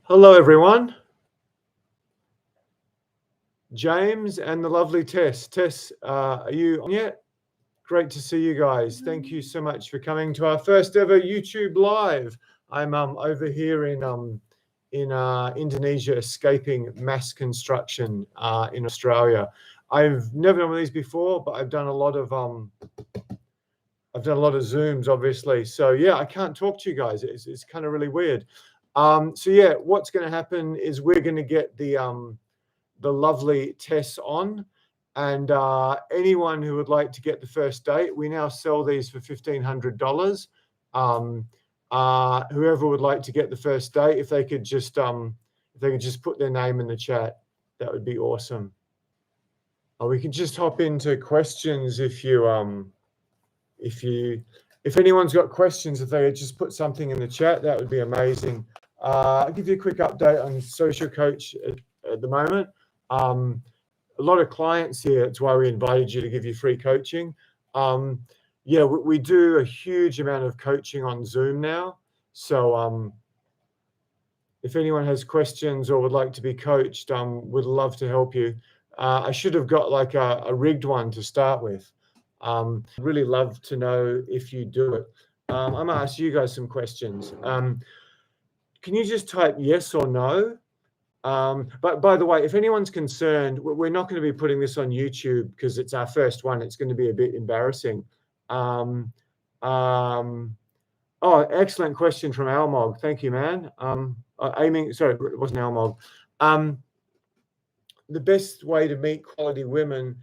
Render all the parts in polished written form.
Hello, everyone. James and the lovely Tess. Tess, are you on yet? Great to see you guys. Thank you so much for coming to our first ever YouTube live. I'm over here in Indonesia, escaping mass construction in Australia. I've never done one of these before, but I've done a lot of Zooms, obviously. So yeah, I can't talk to you guys. It's kind of really weird. So yeah, what's going to happen is we're going to get the lovely Tess on, and anyone who would like to get the first date, we now sell these for $1,500. Whoever would like to get the first date, if they could just put their name in the chat, that would be awesome. We can just hop into questions if anyone's got questions, if they could just put something in the chat, that would be amazing. I'll give you a quick update on Social Coach at the moment. A lot of clients here, that's why we invited you to give you free coaching. Yeah, we do a huge amount of coaching on Zoom now. So if anyone has questions or would like to be coached, we'd love to help you. I should have got like a rigged one to start with. I'd really love to know if you do it. I'm going to ask you guys some questions. Can you just type yes or no? But by the way, if anyone's concerned, we're not going to be putting this on YouTube because it's our first one. It's going to be a bit embarrassing. Oh, excellent question from Almog. Thank you, man. Sorry, it wasn't Almog. The best way to meet quality women,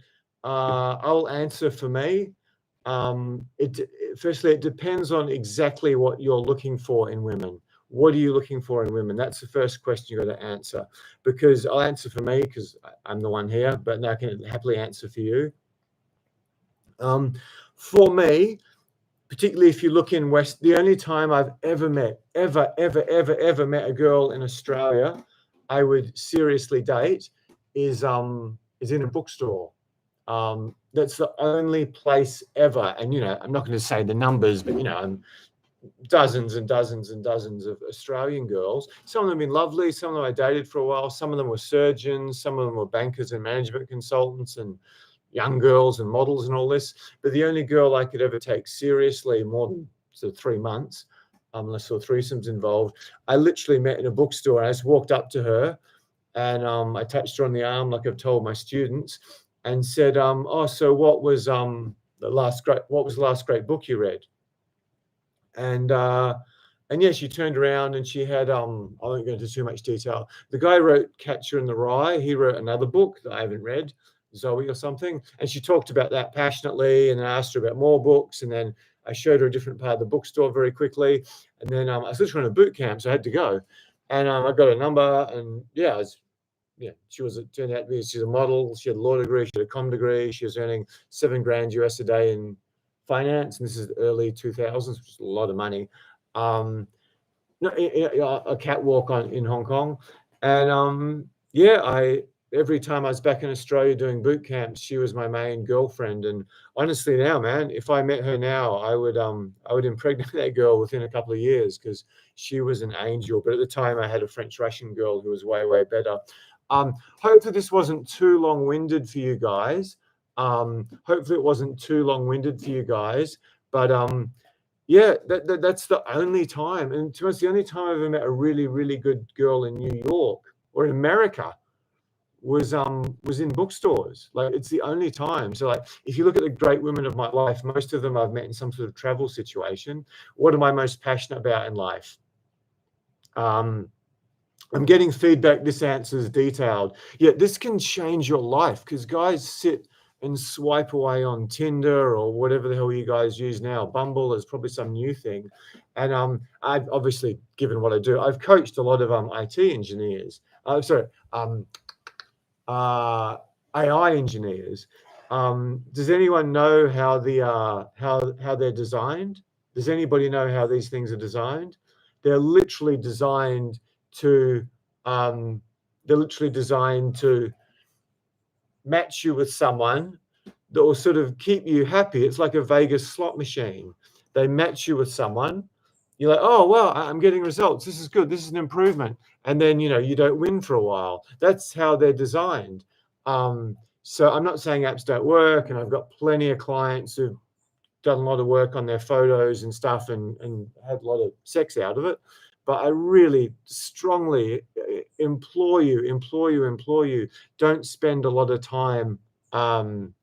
I'll answer for me. Firstly, it depends on exactly what you're looking for in women. What are you looking for in women? That's the first question you got to answer, because I'll answer for me because I'm the one here, but now I can happily answer for you. For me, particularly if you look in West, the only time I've ever met a girl in Australia I would seriously date is in a bookstore. That's the only place ever. And, I'm not going to say the numbers, but, dozens and dozens and dozens of Australian girls. Some of them have been lovely. Some of them I dated for a while. Some of them were surgeons. Some of them were bankers and management consultants and young girls and models and all this. But the only girl I could ever take seriously more than 3 months, unless there were threesomes involved, I literally met in a bookstore. And I just walked up to her and I touched her on the arm, like I've told my students, and said, "Oh, so what was the last great book you read?" And yeah, she turned around and she had I won't go into too much detail. The guy wrote Catcher in the Rye. He wrote another book that I haven't read, Zoe or something, and she talked about that passionately. And I asked her about more books, and then I showed her a different part of the bookstore very quickly. And then I was literally on a boot camp, so I had to go. And I got a number, and yeah, it turned out to be, she's a model. She had a law degree, she had a com degree. She was earning $7,000 US a day in finance, and this is the early 2000s, which is a lot of money. A catwalk in Hong Kong, and every time I was back in Australia doing boot camps, she was my main girlfriend. And honestly, now, man, if I met her now, I would impregnate that girl within a couple of years, because she was an angel. But at the time, I had a French Russian girl who was way, way better. Hopefully this wasn't too long-winded for you guys. But yeah, that's the only time. And to us, the only time I ever met a really, really good girl in New York or in America was in bookstores. Like, it's the only time. So, like, if you look at the great women of my life, most of them I've met in some sort of travel situation. What am I most passionate about in life? I'm getting feedback. This answer is detailed. Yeah, this can change your life, because guys sit and swipe away on Tinder or whatever the hell you guys use now. Bumble is probably some new thing. And I've obviously, given what I do, I've coached a lot of IT engineers. AI engineers. Does anyone know how they're designed? Does anybody know how these things are designed? They're literally designed to match you with someone that will sort of keep you happy. It's like a Vegas slot machine. They match you with someone. you're like, oh, well, I'm getting results. This is good. This is an improvement. And then, you don't win for a while. That's how they're designed. So I'm not saying apps don't work. And I've got plenty of clients who've done a lot of work on their photos and stuff and had a lot of sex out of it. But I really strongly implore you, don't spend a lot of time on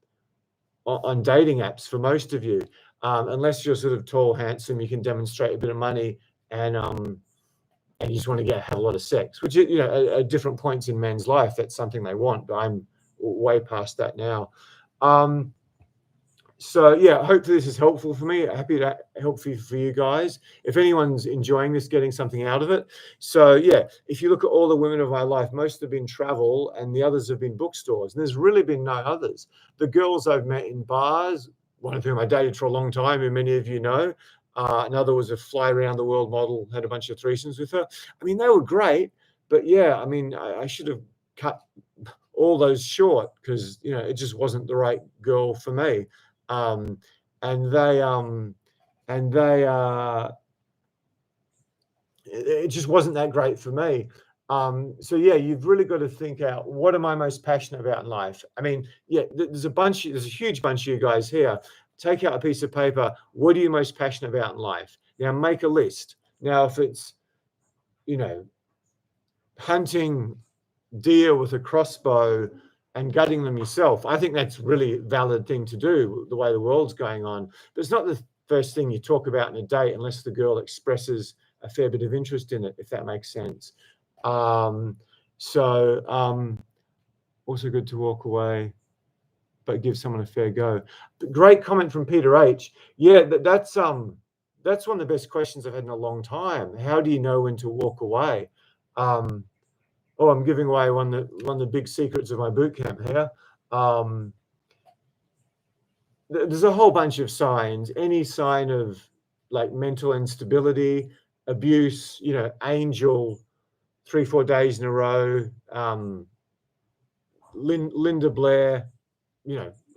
dating apps for most of you. Unless you're sort of tall, handsome, you can demonstrate a bit of money, and you just want to have a lot of sex, which at different points in men's life, that's something they want. But I'm way past that now. So yeah, hopefully this is helpful for me. Happy to help for you guys. If anyone's enjoying this, getting something out of it. So yeah, if you look at all the women of my life, most have been travel and the others have been bookstores. And there's really been no others. The girls I've met in bars, one of whom I dated for a long time, who many of you know. Another was a fly around the world model, had a bunch of threesomes with her. I mean, they were great, but yeah, I mean, I should have cut all those short because, it just wasn't the right girl for me. It just wasn't that great for me. So yeah, you've really got to think out, what am I most passionate about in life? I mean, yeah, there's a huge bunch of you guys here. Take out a piece of paper. What are you most passionate about in life? Now make a list. Now, if it's, hunting deer with a crossbow and gutting them yourself, I think that's really valid thing to do, the way the world's going on. But it's not the first thing you talk about in a date unless the girl expresses a fair bit of interest in it, if that makes sense. Also good to walk away, but give someone a fair go. Great comment from Peter H. Yeah, that's one of the best questions I've had in a long time. How do you know when to walk away? I'm giving away one of the big secrets of my boot camp here. There's a whole bunch of signs. Any sign of like mental instability, abuse, angel, 3-4 days in a row, Linda Blair,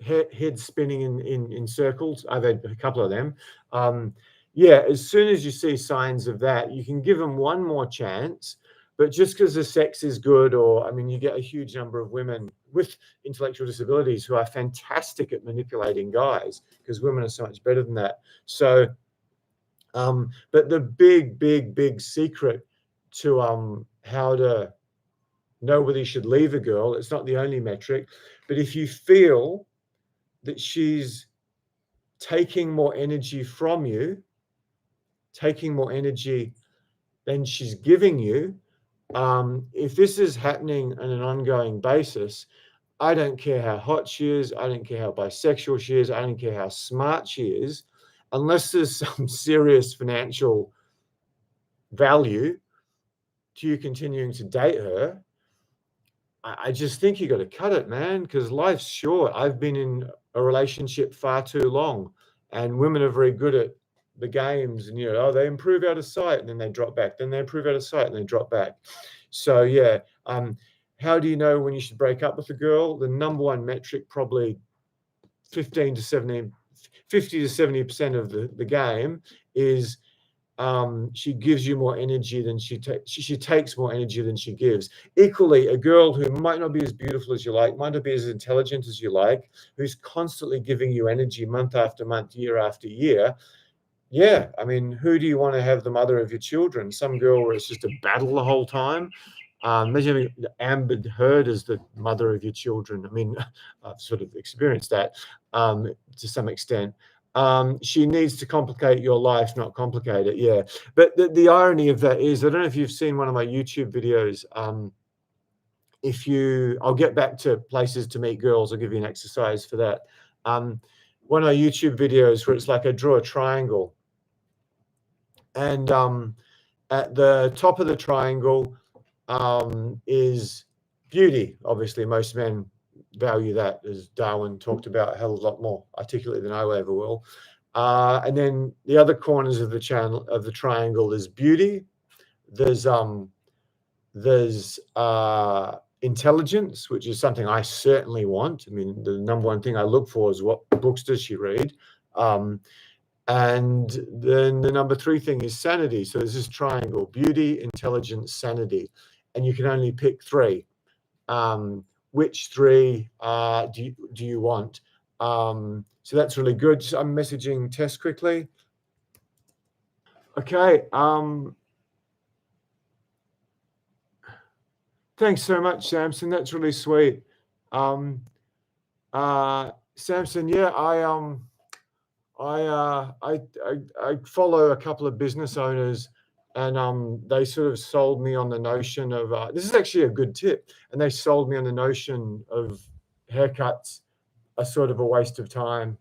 head spinning in circles. I've had a couple of them. As soon as you see signs of that, you can give them one more chance. But just because the sex is good, you get a huge number of women with intellectual disabilities who are fantastic at manipulating guys, because women are so much better than that. So, but the big secret to how to know whether you should leave a girl, it's not the only metric, but if you feel that she's taking more energy from you, taking more energy than she's giving you, if this is happening on an ongoing basis, I don't care how hot she is, I don't care how bisexual she is, I don't care how smart she is, unless there's some serious financial value to you continuing to date her, I just think you got to cut it, man, because life's short. I've been in a relationship far too long, and women are very good at the games, and they improve out of sight and then they drop back, then they improve out of sight and they drop back. So yeah, how do you know when you should break up with a girl? The number one metric, probably 50 to 70% of the game, is she gives you more energy than she takes more energy than she gives. Equally, a girl who might not be as beautiful as you like, might not be as intelligent as you like, who's constantly giving you energy month after month, year after year. Yeah, who do you want to have the mother of your children? Some girl where it's just a battle the whole time. Imagine having Amber Heard as the mother of your children. I've sort of experienced that to some extent. She needs to complicate your life, not complicate it. Yeah, but the irony of that is, I don't know if you've seen one of my YouTube videos. I'll get back to places to meet girls. I'll give you an exercise for that. One of my YouTube videos where it's like I draw a triangle, and at the top of the triangle is beauty. Obviously, most men value that, as Darwin talked about a hell of a lot more articulately than I ever will. And then the other corners of the triangle is beauty. There's intelligence, which is something I certainly want. The number one thing I look for is what books does she read. And then the number 3 thing is sanity. So there's this triangle: beauty, intelligence, sanity, and you can only pick 3. Which 3 do you want? So that's really good. So I'm messaging Tess quickly. Okay. Thanks so much, Samson. That's really sweet. Samson, yeah, I follow a couple of business owners, and they sort of sold me on the notion of this is actually a good tip, and they sold me on the notion of haircuts are sort of a waste of time.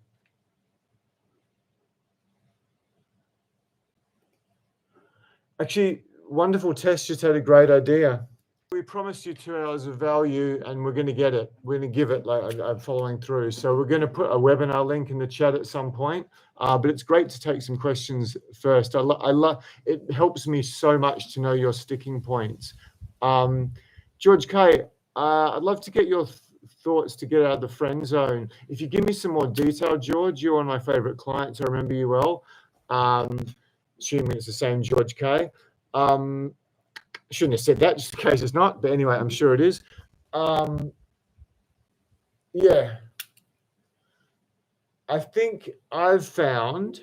Actually, wonderful. Tess just had a great idea. We promised you 2 hours of value, and we're going to get it. We're going to give it. Like I'm following through. So we're going to put a webinar link in the chat at some point. But it's great to take some questions first. I love it. Helps me so much to know your sticking points. George K, I'd love to get your thoughts to get out of the friend zone. If you give me some more detail, George, you're one of my favorite clients. I remember you well. Assuming it's the same George K. Shouldn't have said that just in case it's not, but anyway, I'm sure it is. Yeah, I think I've found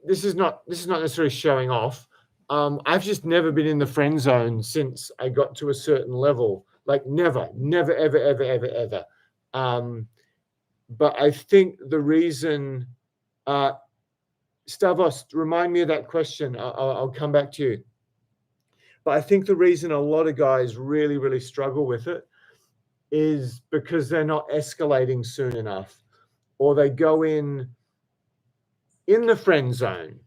this is not necessarily showing off. I've just never been in the friend zone since I got to a certain level. Like never, ever. But I think the reason, Stavros, remind me of that question. I'll come back to you. But I think the reason a lot of guys really, really struggle with it is because they're not escalating soon enough, or they go in the friend zone,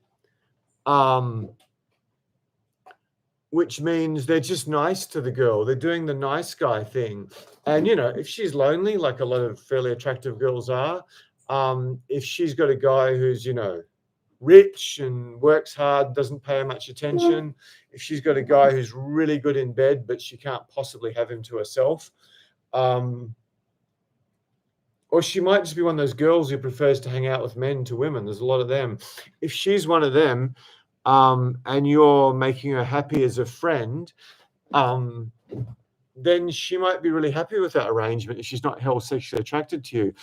which means they're just nice to the girl. They're doing the nice guy thing. And, if she's lonely, like a lot of fairly attractive girls are, if she's got a guy who's, rich and works hard, doesn't pay her much attention, if she's got a guy who's really good in bed, but she can't possibly have him to herself, or she might just be one of those girls who prefers to hang out with men to women. There's a lot of them. If she's one of them, and you're making her happy as a friend, then she might be really happy with that arrangement if she's not hell sexually attracted to you.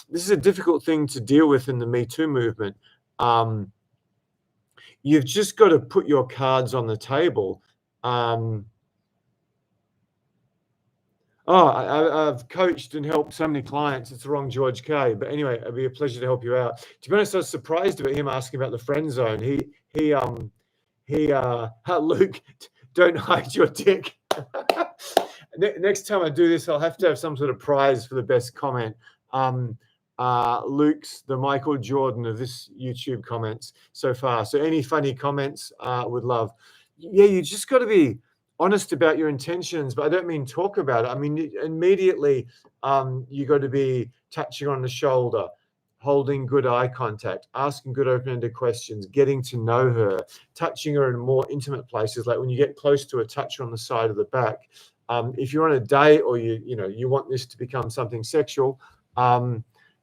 This is a difficult thing to deal with in the Me Too movement. You've just got to put your cards on the table. I've coached and helped so many clients. It's the wrong George K. But anyway, it'd be a pleasure to help you out. To be honest, I was surprised about him asking about the friend zone. Luke, don't hide your dick. Next time I do this, I'll have to have some sort of prize for the best comment. Luke's the Michael Jordan of this YouTube comments so far. So any funny comments, would love. Yeah, you just got to be honest about your intentions, but I don't mean talk about it. I mean, immediately, you got to be touching on the shoulder, holding good eye contact, asking good open-ended questions, getting to know her, touching her in more intimate places, like when you get close to her, touch her on the side of the back. If you're on a date or you want this to become something sexual,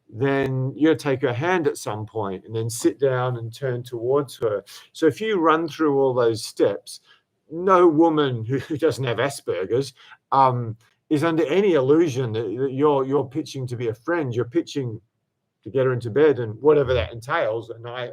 then you take her hand at some point and then sit down and turn towards her. So if you run through all those steps, no woman who doesn't have Asperger's is under any illusion that you're pitching to be a friend. You're pitching to get her into bed, and whatever that entails, a night,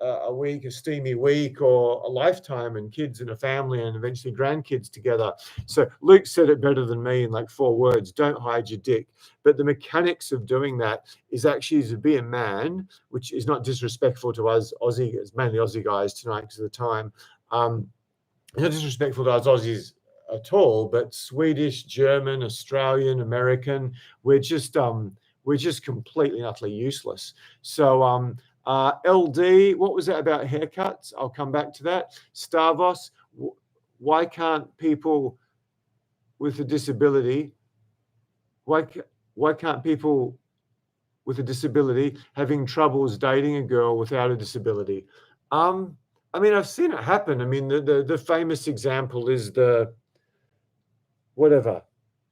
a week, a steamy week, or a lifetime, and kids and a family, and eventually grandkids together. So Luke said it better than me in like 4 words: don't hide your dick. But the mechanics of doing that is actually to be a man, which is not disrespectful to us Aussie, it's mainly Aussie guys tonight because of the time. Not disrespectful to us Aussies at all, but Swedish, German, Australian, American, we're just completely and utterly useless. So LD, what was that about haircuts? I'll come back to that. Stavros, why can't people with a disability, why can't people with a disability having troubles dating a girl without a disability? I mean, I've seen it happen. I mean, the famous example is whatever.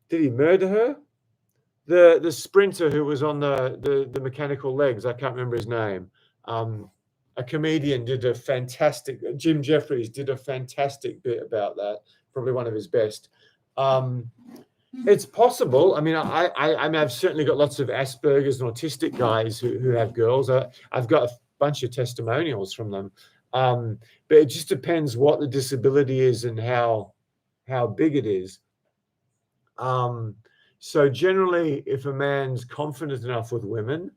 Did he murder her? the sprinter who was on the mechanical legs. I can't remember his name. A comedian did a fantastic. Jim Jeffries did a fantastic bit about that. Probably one of his best. It's possible. I mean, I've certainly got lots of Asperger's and autistic guys who have girls. I've got a bunch of testimonials from them. But it just depends what the disability is and how big it is. So generally, if a man's confident enough with women,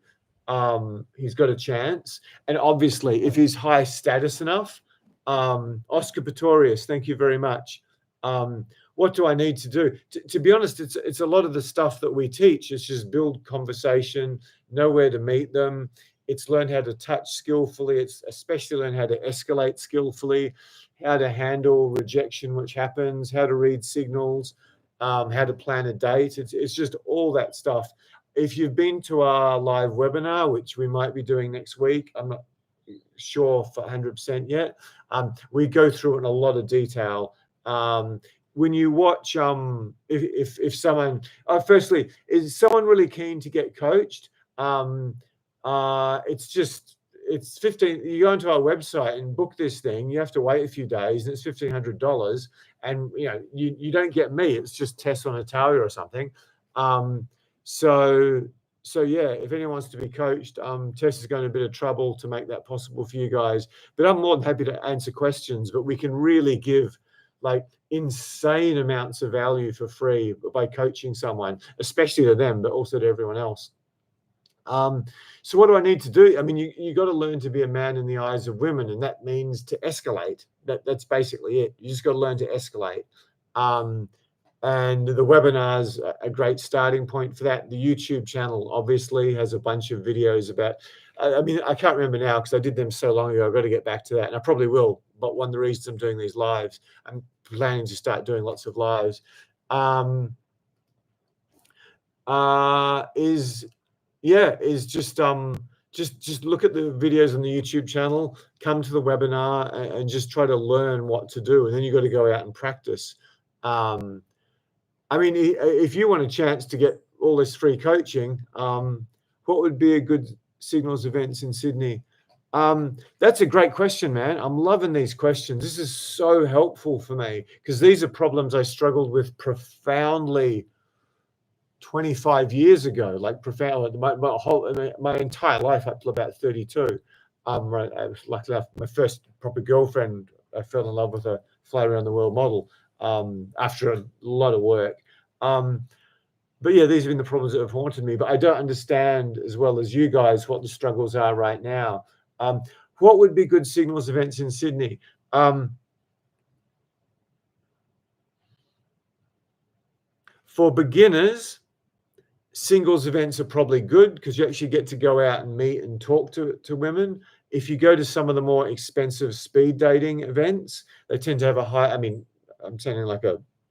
he's got a chance. And obviously, if he's high status enough, Oscar Pistorius, thank you very much. What do I need to do? To be honest, it's a lot of the stuff that we teach. It's just build conversation, know where to meet them. It's learn how to touch skillfully. It's especially learn how to escalate skillfully, how to handle rejection, which happens, how to read signals, how to plan a date. It's just all that stuff. If you've been to our live webinar, which we might be doing next week, I'm not sure for 100% yet. We go through it in a lot of detail. When you watch, if someone, firstly, is someone really keen to get coached? It's 15. You go onto our website and book this thing. You have to wait a few days, and it's $1,500. And you don't get me. It's just Tess on Italia or something. So yeah, if anyone wants to be coached, Tess is going to a bit of trouble to make that possible for you guys. But I'm more than happy to answer questions. But we can really give like insane amounts of value for free by coaching someone, especially to them, but also to everyone else. So what do I need to do? I mean, you got to learn to be a man in the eyes of women, and that means to escalate. That's basically it. You just got to learn to escalate. And the webinar's a great starting point for that. The YouTube channel obviously has a bunch of videos about, I mean, I can't remember now because I did them so long ago. I've got to get back to that, and I probably will. But one of the reasons I'm doing these lives, I'm planning to start doing lots of lives, is just look at the videos on the YouTube channel, come to the webinar, and just try to learn what to do. And then you got to go out and practice. I mean, if you want a chance to get all this free coaching, what would be a good signals events in Sydney? That's a great question, man. I'm loving these questions. This is so helpful for me because these are problems I struggled with profoundly 25 years ago, like profound. My entire life up to about 32. Right, I was lucky enough, my first proper girlfriend, I fell in love with a fly around the world model after a lot of work. But yeah, these have been the problems that have haunted me. But I don't understand as well as you guys what the struggles are right now. What would be good signals events in Sydney? For beginners, singles events are probably good because you actually get to go out and meet and talk to women. If you go to some of the more expensive speed dating events, they tend to have a high, I mean, I'm sounding like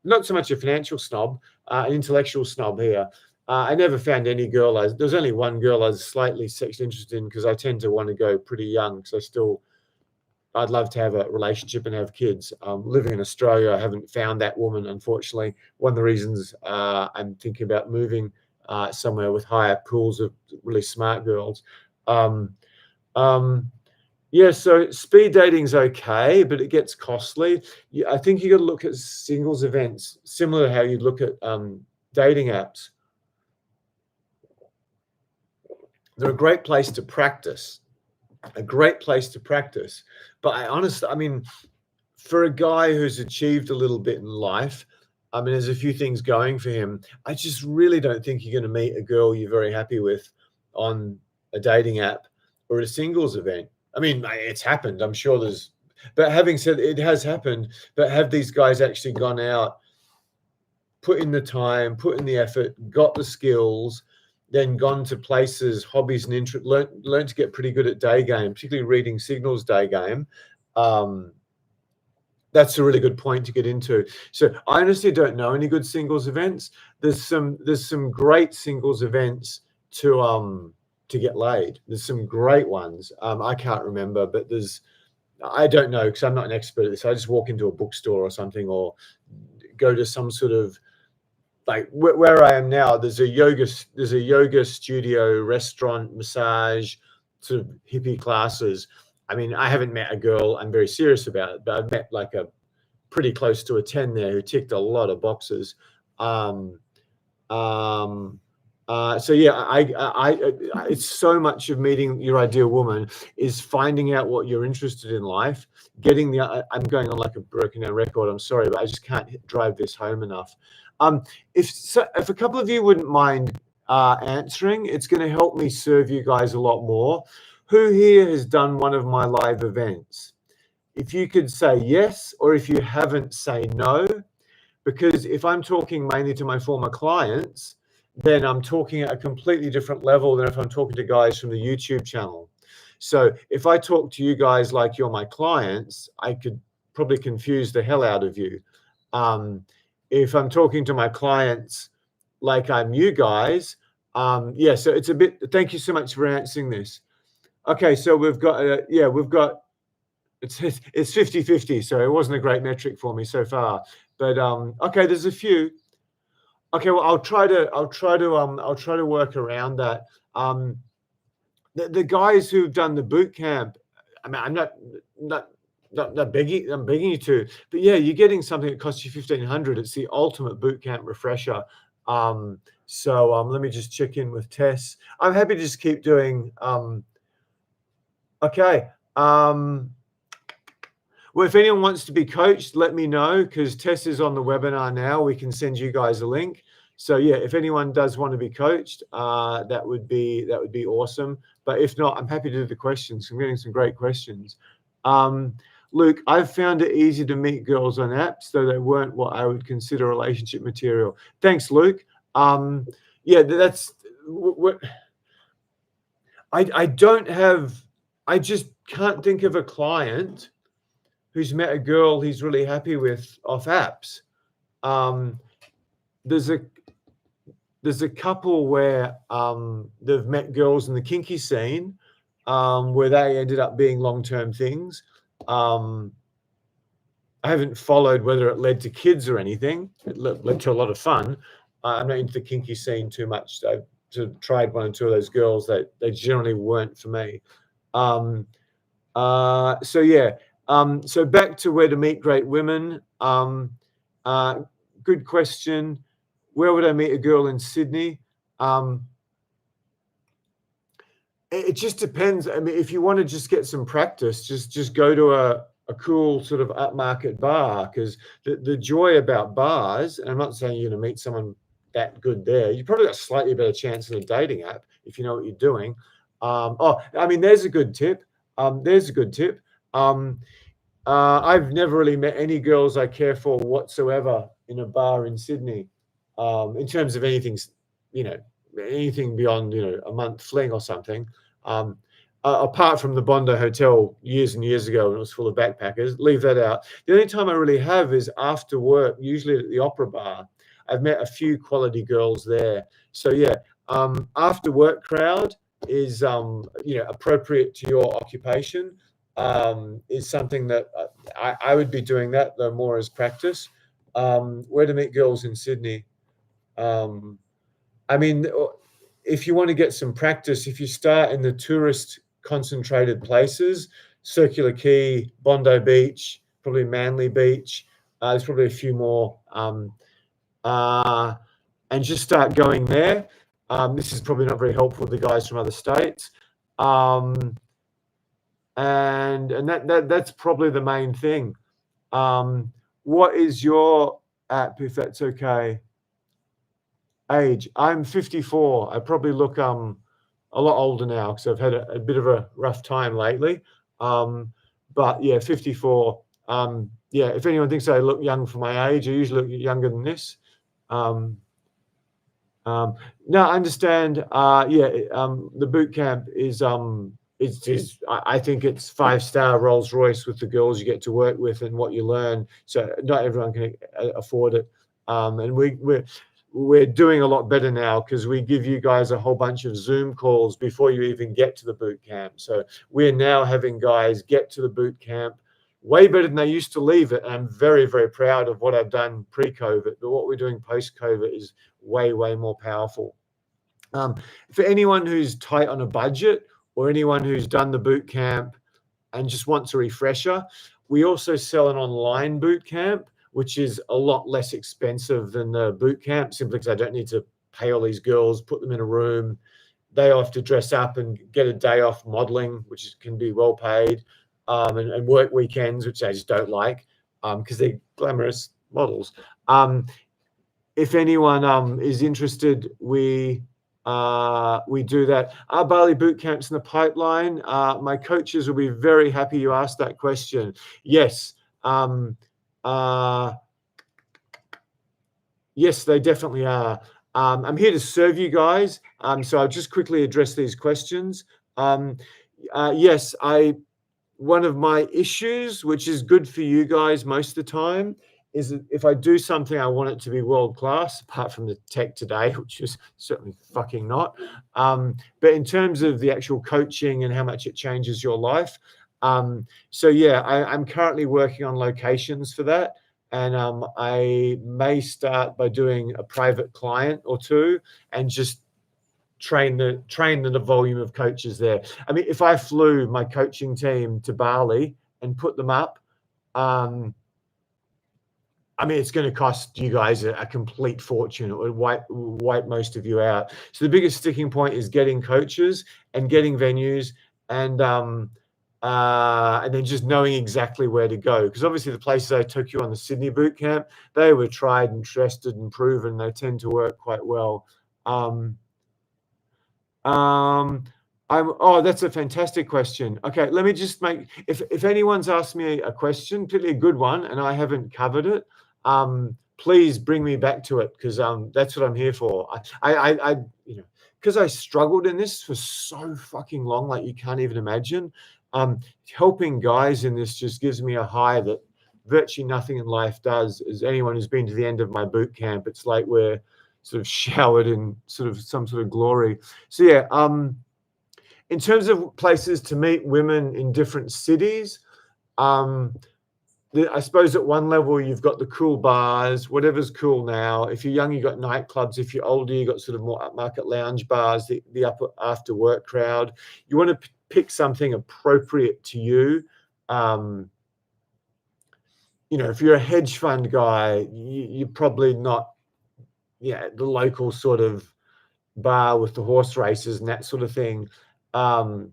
not so much a financial snob, an intellectual snob here. I never found any girl, there's only one girl I was slightly sexually interested in because I tend to want to go pretty young because I'd love to have a relationship and have kids. Living in Australia, I haven't found that woman, unfortunately. One of the reasons I'm thinking about moving somewhere with higher pools of really smart girls. Yeah, so speed dating's okay, but it gets costly. I think you got to look at singles events, similar to how you look at dating apps. They're a great place to practice, But I mean, for a guy who's achieved a little bit in life, I mean, there's a few things going for him. I just really don't think you're going to meet a girl you're very happy with on a dating app or a singles event. I mean, it's happened. I'm sure but having said it has happened, but have these guys actually gone out, put in the time, put in the effort, got the skills, then gone to places, hobbies and interest, learned to get pretty good at day game, particularly reading signals day game. That's a really good point to get into. So I honestly don't know any good singles events. There's some great singles events to get laid. There's some great ones. I can't remember, but I don't know because I'm not an expert at this. I just walk into a bookstore or something, or go to some sort of like where I am now, there's a yoga studio, restaurant, massage, sort of hippie classes. I mean, I haven't met a girl, I'm very serious about it, but I've met like a pretty close to a 10 there who ticked a lot of boxes. Um, um, so yeah, it's so much of meeting your ideal woman is finding out what you're interested in life, getting I'm going on like a broken down record. I'm sorry, but I just can't drive this home enough. If a couple of you wouldn't mind answering, it's going to help me serve you guys a lot more. Who here has done one of my live events? If you could say yes, or if you haven't, say no. Because if I'm talking mainly to my former clients, then I'm talking at a completely different level than if I'm talking to guys from the YouTube channel. So if I talk to you guys like you're my clients, I could probably confuse the hell out of you. If I'm talking to my clients like I'm you guys, yeah, so it's a bit, thank you so much for answering this. Okay, so we've got, it's 50-50, so it wasn't a great metric for me so far. But okay, there's a few. Okay, well, I'll try to work around that. The guys who've done the boot camp, I mean, I'm not begging, I'm begging you to, but yeah, you're getting something that costs you $1,500. It's the ultimate boot camp refresher. So let me just check in with Tess. I'm happy to just keep doing. Okay. Well, if anyone wants to be coached, let me know, because Tess is on the webinar now. We can send you guys a link. So yeah, if anyone does want to be coached, that would be awesome. But if not, I'm happy to do the questions. I'm getting some great questions. Luke, I've found it easy to meet girls on apps, though they weren't what I would consider relationship material. Thanks, Luke. Yeah, that's what I don't have. I just can't think of a client who's met a girl he's really happy with off apps. There's a couple where they've met girls in the kinky scene where they ended up being long-term things. I haven't followed whether it led to kids or anything. It led to a lot of fun. I'm not into the kinky scene too much. I've sort of tried one or two of those girls that they generally weren't for me. So yeah. So back to where to meet great women. Good question. Where would I meet a girl in Sydney? It just depends. I mean, if you want to just get some practice, just go to a cool sort of upmarket bar, because the joy about bars, and I'm not saying you're going to meet someone that good there, you probably got a slightly better chance in a dating app if you know what you're doing. Oh, I mean, there's a good tip. I've never really met any girls I care for whatsoever in a bar in Sydney, in terms of anything, anything beyond, a month fling or something. Apart from the Bondi Hotel years and years ago when it was full of backpackers, leave that out. The only time I really have is after work, usually at the Opera Bar. I've met a few quality girls there. So yeah, after work crowd is, appropriate to your occupation. Is something that I would be doing that, though, more as practice. Where to meet girls in Sydney? I mean, if you want to get some practice, if you start in the tourist concentrated places, Circular Quay, Bondi Beach, probably Manly Beach, there's probably a few more, and just start going there. This is probably not very helpful to the guys from other states. And that's probably the main thing. What is your app, if that's okay? Age? I'm 54. I probably look a lot older now because I've had a bit of a rough time lately. But yeah, 54. Yeah, if anyone thinks I look young for my age, I usually look younger than this. No, I understand. Yeah, the boot camp is I think it's 5-star Rolls Royce with the girls you get to work with and what you learn. So not everyone can afford it. And we're doing a lot better now because we give you guys a whole bunch of Zoom calls before you even get to the boot camp. So we're now having guys get to the boot camp, way better than they used to leave it. And I'm very, very proud of what I've done pre-COVID, but what we're doing post-COVID is way, way more powerful. For anyone who's tight on a budget or anyone who's done the boot camp and just wants a refresher, we also sell an online boot camp, which is a lot less expensive than the boot camp, simply because I don't need to pay all these girls, put them in a room. They have to dress up and get a day off modeling, which can be well paid, and work weekends, which I just don't like because they're glamorous models. If anyone is interested, we do that. Are Bali boot camps in the pipeline? My coaches will be very happy you asked that question. Yes. Yes, they definitely are. I'm here to serve you guys. So I'll just quickly address these questions. Yes, one of my issues, which is good for you guys most of the time, is that if I do something, I want it to be world class, apart from the tech today, which is certainly fucking not. But in terms of the actual coaching and how much it changes your life. So yeah, I'm currently working on locations for that. And I may start by doing a private client or two and just train the volume of coaches there. I mean, if I flew my coaching team to Bali and put them up, I mean, it's going to cost you guys a complete fortune. It would wipe most of you out. So the biggest sticking point is getting coaches and getting venues and then just knowing exactly where to go. Because obviously the places I took you on the Sydney boot camp, they were tried and tested and proven. They tend to work quite well. Oh, that's a fantastic question. Okay, let me just make, if anyone's asked me a question, particularly a good one, and I haven't covered it, please bring me back to it, because that's what I'm here for. I you know, because I struggled in this for so fucking long, like you can't even imagine. Helping guys in this just gives me a high that virtually nothing in life does. As anyone who's been to the end of my boot camp, it's like we're sort of showered in sort of some sort of glory. So yeah, in terms of places to meet women in different cities, I suppose at one level you've got the cool bars, whatever's cool now. If you're young, you've got nightclubs. If you're older, you've got sort of more upmarket lounge bars, the upper after work crowd. You want to pick something appropriate to you. You know, if you're a hedge fund guy, you're probably not, the local sort of bar with the horse races and that sort of thing. And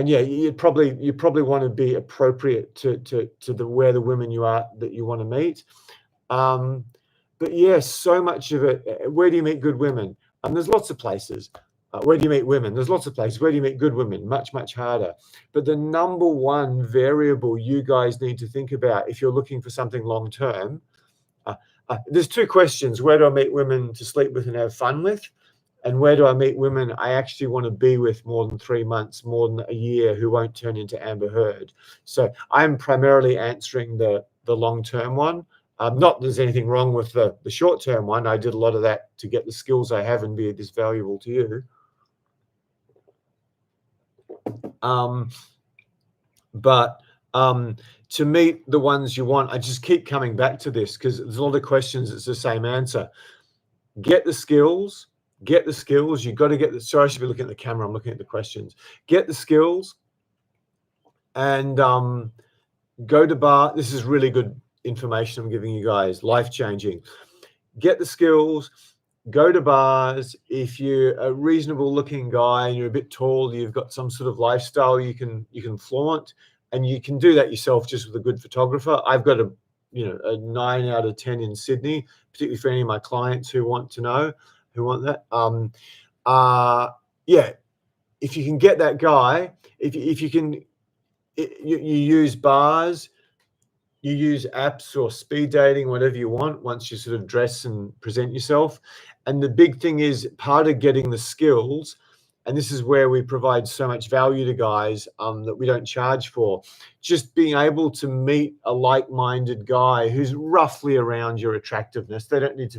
yeah, you probably want to be appropriate to where the women that you want to meet. But yes, so much of it. Where do you meet good women? There's lots of places. Where do you meet women? There's lots of places. Where do you meet good women? Much, much harder. But the number one variable you guys need to think about if you're looking for something long term, there's two questions. Where do I meet women to sleep with and have fun with? And where do I meet women I actually want to be with more than 3 months, more than a year, who won't turn into Amber Heard? So I'm primarily answering the long-term one. Not that there's anything wrong with the short-term one. I did a lot of that to get the skills I have and be this valuable to you. But to meet the ones you want, I just keep coming back to this because there's a lot of questions. It's the same answer. Get the skills. Get the skills. You've got to get the. Sorry, I should be looking at the camera. I'm looking at the questions. Get the skills, and go to bar. This is really good information I'm giving you guys. Life changing. Get the skills. Go to bars. If you're a reasonable looking guy and you're a bit tall, you've got some sort of lifestyle you can flaunt, and you can do that yourself just with a good photographer. I've got a 9 out of 10 in Sydney, particularly for any of my clients who want that. Yeah, if you can get that guy, if you can, you use bars, you use apps or speed dating, whatever you want, once you sort of dress and present yourself. And the big thing is, part of getting the skills and this is where we provide so much value to guys that we don't charge for. Just being able to meet a like-minded guy who's roughly around your attractiveness. You don't need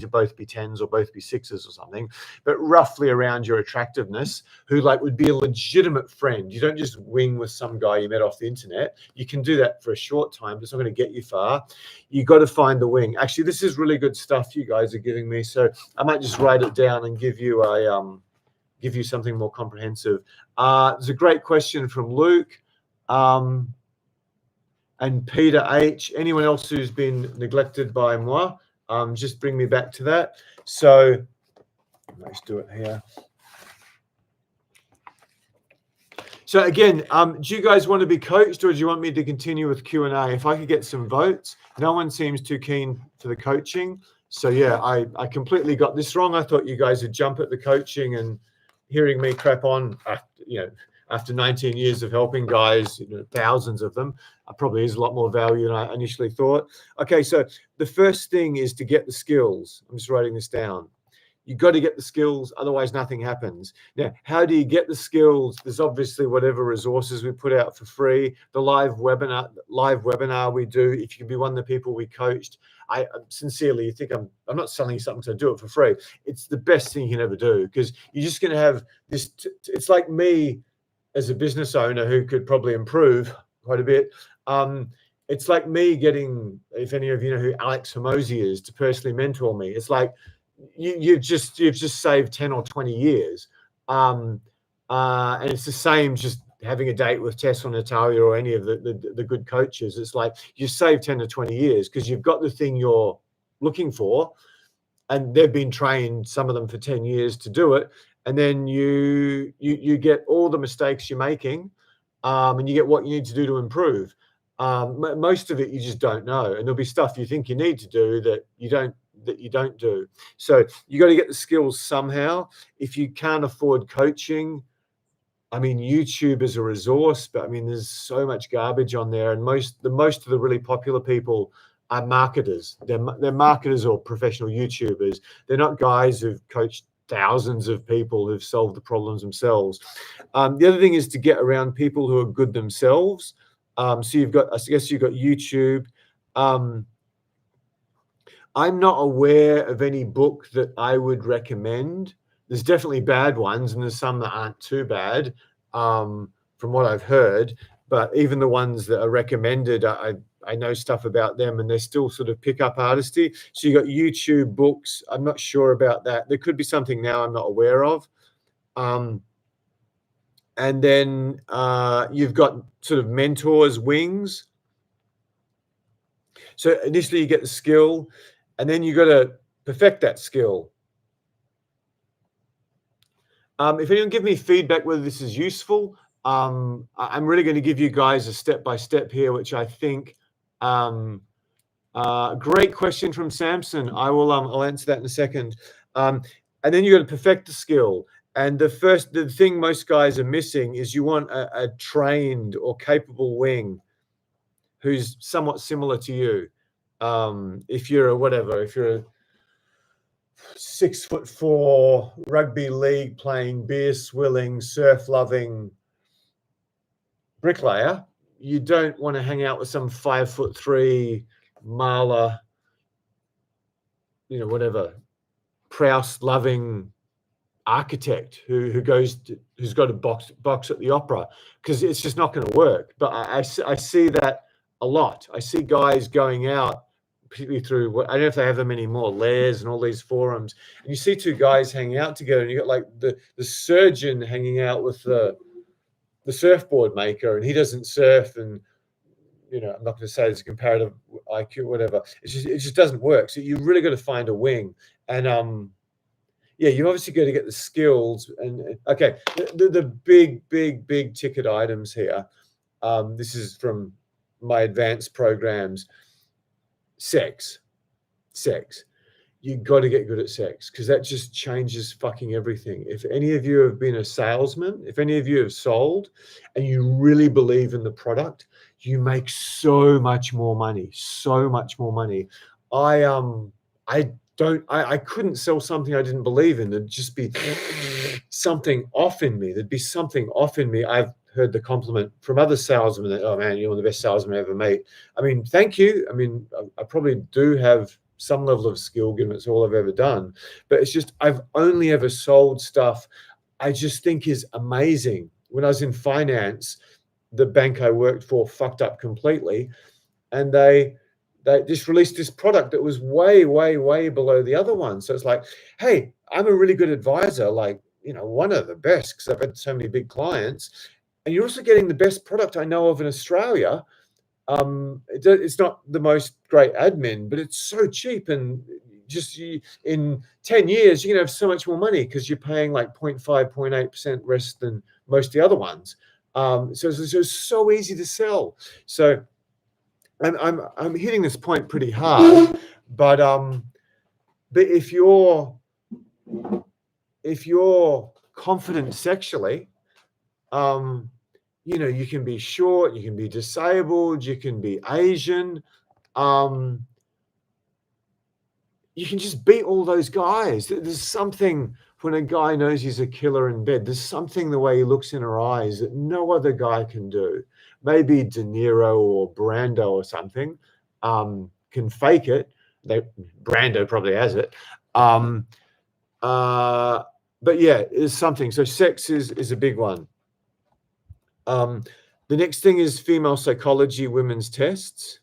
to both be 10s or both be 6s or something, but roughly around your attractiveness, who like would be a legitimate friend. You don't just wing with some guy you met off the internet. You can do that for a short time, but it's not going to get you far. You got to find the wing. Actually, this is really good stuff you guys are giving me, so I might just write it down and give you something more comprehensive. There's a great question from Luke and Peter H. Anyone else who's been neglected by moi, just bring me back to that. So let's do it here. So again, do you guys want to be coached, or do you want me to continue with Q&A? If I could get some votes. No one seems too keen for the coaching. So yeah, I completely got this wrong. I thought you guys would jump at the coaching, and hearing me crap on, after 19 years of helping guys, thousands of them, probably is a lot more value than I initially thought. Okay, so the first thing is to get the skills. I'm just writing this down. You've got to get the skills, otherwise nothing happens. Now, how do you get the skills? There's obviously whatever resources we put out for free. The live webinar we do. If you can be one of the people we coached, I sincerely think I'm not selling you something to do it for free. It's the best thing you can ever do, because you're just going to have this. It's like me as a business owner who could probably improve quite a bit. It's like me getting, if any of you know who Alex Hormozi is, to personally mentor me. It's like you've just saved 10 or 20 years. And it's the same just having a date with Tess or Natalia or any of the good coaches. It's like you save 10 to 20 years because you've got the thing you're looking for, and they've been trained, some of them for 10 years, to do it. And then you get all the mistakes you're making, and you get what you need to do to improve. Most of it you just don't know, and there'll be stuff you think you need to do that you don't do. So you got to get the skills somehow. If you can't afford coaching, I mean, YouTube is a resource, but I mean, there's so much garbage on there, and most of the really popular people are marketers. They're marketers or professional YouTubers. They're not guys who've coached thousands of people who've solved the problems themselves. The other thing is to get around people who are good themselves. So you've got YouTube. I'm not aware of any book that I would recommend. There's definitely bad ones, and there's some that aren't too bad, from what I've heard. But even the ones that are recommended, I know stuff about them, and they're still sort of pick-up artisty. So you've got YouTube books. I'm not sure about that. There could be something now I'm not aware of. And then you've got sort of mentors, wings. So initially you get the skill, and then you've got to perfect that skill. If anyone give me feedback whether this is useful, I'm really going to give you guys a step-by-step here, which I think, great question from Samson. I'll answer that in a second. And then you got to perfect the skill. And the thing most guys are missing is you want a trained or capable wing who's somewhat similar to you. If you're a 6'4" rugby league playing, beer swilling, surf loving bricklayer, you don't want to hang out with some 5'3" Marla, Proust loving architect who's got a box at the opera, because it's just not going to work. But I see that a lot. I see guys going out, particularly through, I don't know if they have them anymore, Lairs and all these forums, and you see two guys hanging out together, and you got like the surgeon hanging out with the surfboard maker, and he doesn't surf, and I'm not going to say it's a comparative IQ, whatever. It just doesn't work. So you really got to find a wing, and you obviously got to get the skills. And okay, the big ticket items here. This is from my advanced programs. Sex. You got to get good at sex, because that just changes fucking everything. If any of you have been a salesman, if any of you have sold and you really believe in the product, you make so much more money. I couldn't sell something I didn't believe in. It'd just be something off in me. There'd be something off in me. I've heard the compliment from other salesmen that, oh man, you're one of the best salesmen I ever meet. I mean, thank you. I mean, I probably do have some level of skill given it's all I've ever done, but it's just, I've only ever sold stuff I just think is amazing. When I was in finance, the bank I worked for fucked up completely, and they just released this product that was way below the other one. So it's like, hey, I'm a really good advisor, like, one of the best, because I've had so many big clients, and you're also getting the best product I know of in Australia. It's not the most great admin, but it's so cheap, and just in 10 years you're going to have so much more money because you're paying like 0.5 0.8% less than most of the other ones. So it's so easy to sell. So I'm hitting this point pretty hard, but if you're confident sexually, you can be short, you can be disabled, you can be Asian, you can just beat all those guys. There's something when a guy knows he's a killer in bed, there's something the way he looks in her eyes that no other guy can do. Maybe De Niro or Brando or something can fake it. Brando probably has it. But yeah, it's something. So sex is a big one. The next thing is female psychology, women's tests.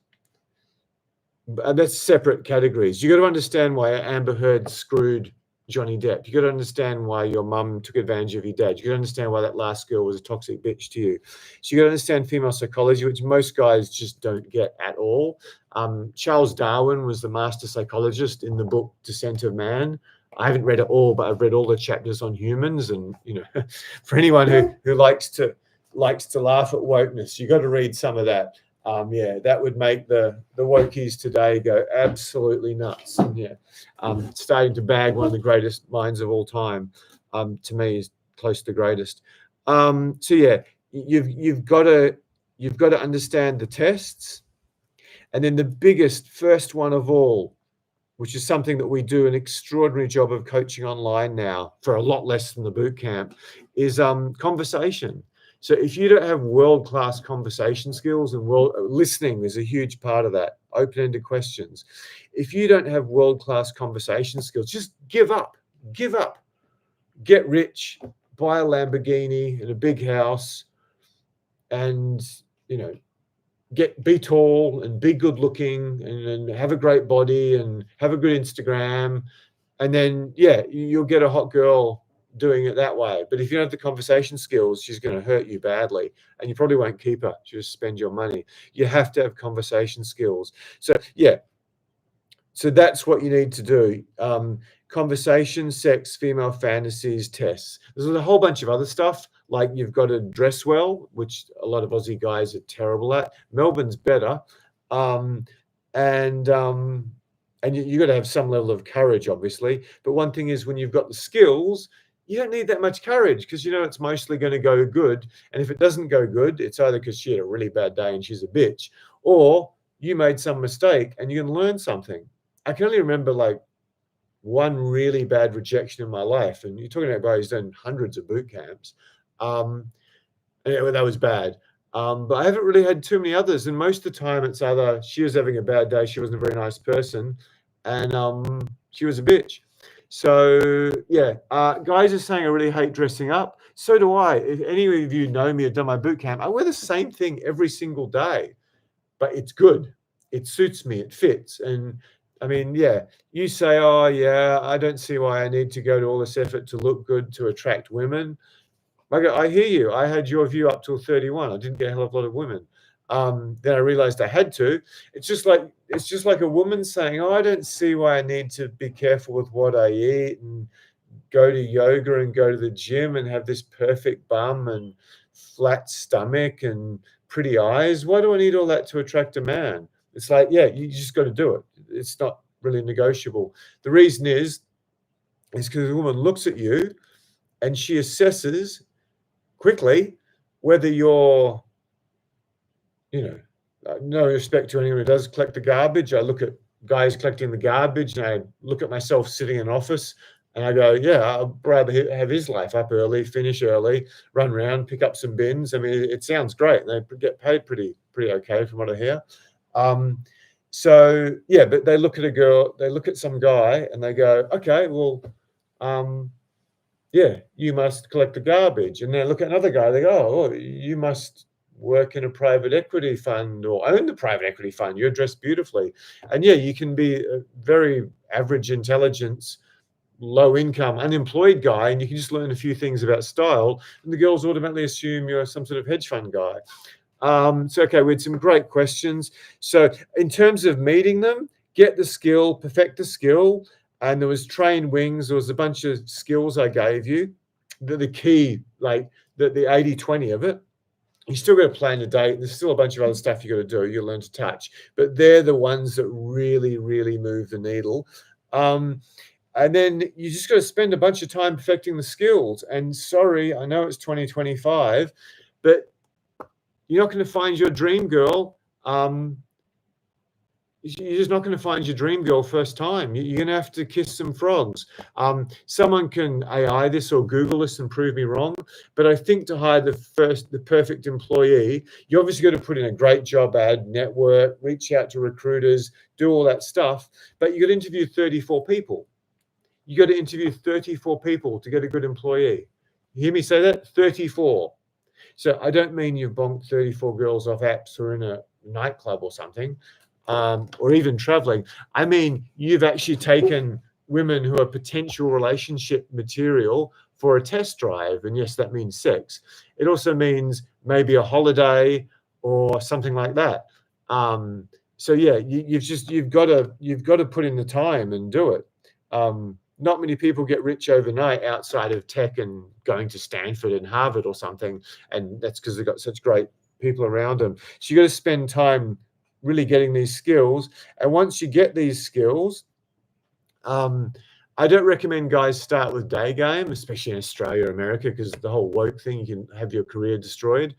That's separate categories. You got to understand why Amber Heard screwed Johnny Depp. You got to understand why your mum took advantage of your dad. You got to understand why that last girl was a toxic bitch to you. So you got to understand female psychology, which most guys just don't get at all. Charles Darwin was the master psychologist in the book Descent of Man. I haven't read it all, but I've read all the chapters on humans. And for anyone who likes to laugh at wokeness, you got to read some of that. That would make the wokies today go absolutely nuts. And starting to bag one of the greatest minds of all time, to me, is close to the greatest. You've got to understand the tests, and then the first one of all, which is something that we do an extraordinary job of coaching online now for a lot less than the boot camp, is conversation. So if you don't have world-class conversation skills, and listening is a huge part of that, open-ended questions. If you don't have world-class conversation skills, just give up, get rich, buy a Lamborghini and a big house, and, be tall and be good looking and have a great body and have a good Instagram. And then, you'll get a hot girl doing it that way. But if you don't have the conversation skills, she's going to hurt you badly, and you probably won't keep her. She'll just spend your money. You have to have conversation skills. So that's what you need to do. Conversation, sex, female fantasies, tests. There's a whole bunch of other stuff, like you've got to dress well, which a lot of Aussie guys are terrible at. Melbourne's better. And you got to have some level of courage, obviously. But one thing is, when you've got the skills, you don't need that much courage, because it's mostly going to go good. And if it doesn't go good, it's either because she had a really bad day and she's a bitch, or you made some mistake and you can learn something. I can only remember like one really bad rejection in my life. And you're talking about a guy who's done hundreds of boot camps. And that was bad. But I haven't really had too many others. And most of the time it's either she was having a bad day, she wasn't a very nice person, and she was a bitch. So guys are saying I really hate dressing up. So do I. If any of you know me or done my boot camp, I wear the same thing every single day, but it's good. It suits me. It fits. And I mean, you say, oh yeah, I don't see why I need to go to all this effort to look good to attract women. I hear you. I had your view up till 31. I didn't get a hell of a lot of women. Then I realized I had to. It's just like a woman saying, oh, I don't see why I need to be careful with what I eat and go to yoga and go to the gym and have this perfect bum and flat stomach and pretty eyes. Why do I need all that to attract a man? It's like, you just got to do it. It's not really negotiable. The reason is because a woman looks at you and she assesses quickly whether you're, no respect to anyone who does collect the garbage. I look at guys collecting the garbage and I look at myself sitting in an office And I go, yeah, I'd rather have his life up early, finish early, run around, pick up some bins. I mean, it sounds great. They get paid pretty okay from what I hear. So yeah, but they look at a girl, they look at some guy, and they go, okay, well, yeah, you must collect the garbage. And they look at another guy, they go, oh, you must work in a private equity fund or own the private equity fund. You're dressed beautifully. And yeah, you can be a very average intelligence, low income, unemployed guy, and you can just learn a few things about style, and the girls automatically assume you're some sort of hedge fund guy. So, okay, we had some great questions. So, in terms of meeting them, get the skill, perfect the skill. And there was train wings. There was a bunch of skills I gave you. The key, like the 80-20 of it. You still got to plan a date. There's still a bunch of other stuff you got to do. You learn to touch, but they're the ones that really, really move the needle. And then you just got to spend a bunch of time perfecting the skills. And sorry, I know it's 2025, but you're not going to find your dream girl. You're just not going to find your dream girl first time. You're going to have to kiss some frogs. Someone can AI this or Google this and prove me wrong, but I think to hire the perfect employee, you obviously got to put in a great job ad, network, reach out to recruiters, do all that stuff. But you got to interview 34 people. You got to interview 34 people to get a good employee. You hear me say that? 34. So I don't mean you've bonked 34 girls off apps or in a nightclub or something, or even traveling. I mean, you've actually taken women who are potential relationship material for a test drive. And yes, that means sex. It also means maybe a holiday or something like that. So yeah, you've got to put in the time and do it. Not many people get rich overnight outside of tech and going to Stanford and Harvard or something. And that's because they've got such great people around them. So you got to spend time really getting these skills. And once you get these skills, I don't recommend guys start with day game, especially in Australia or America, because the whole woke thing, you can have your career destroyed.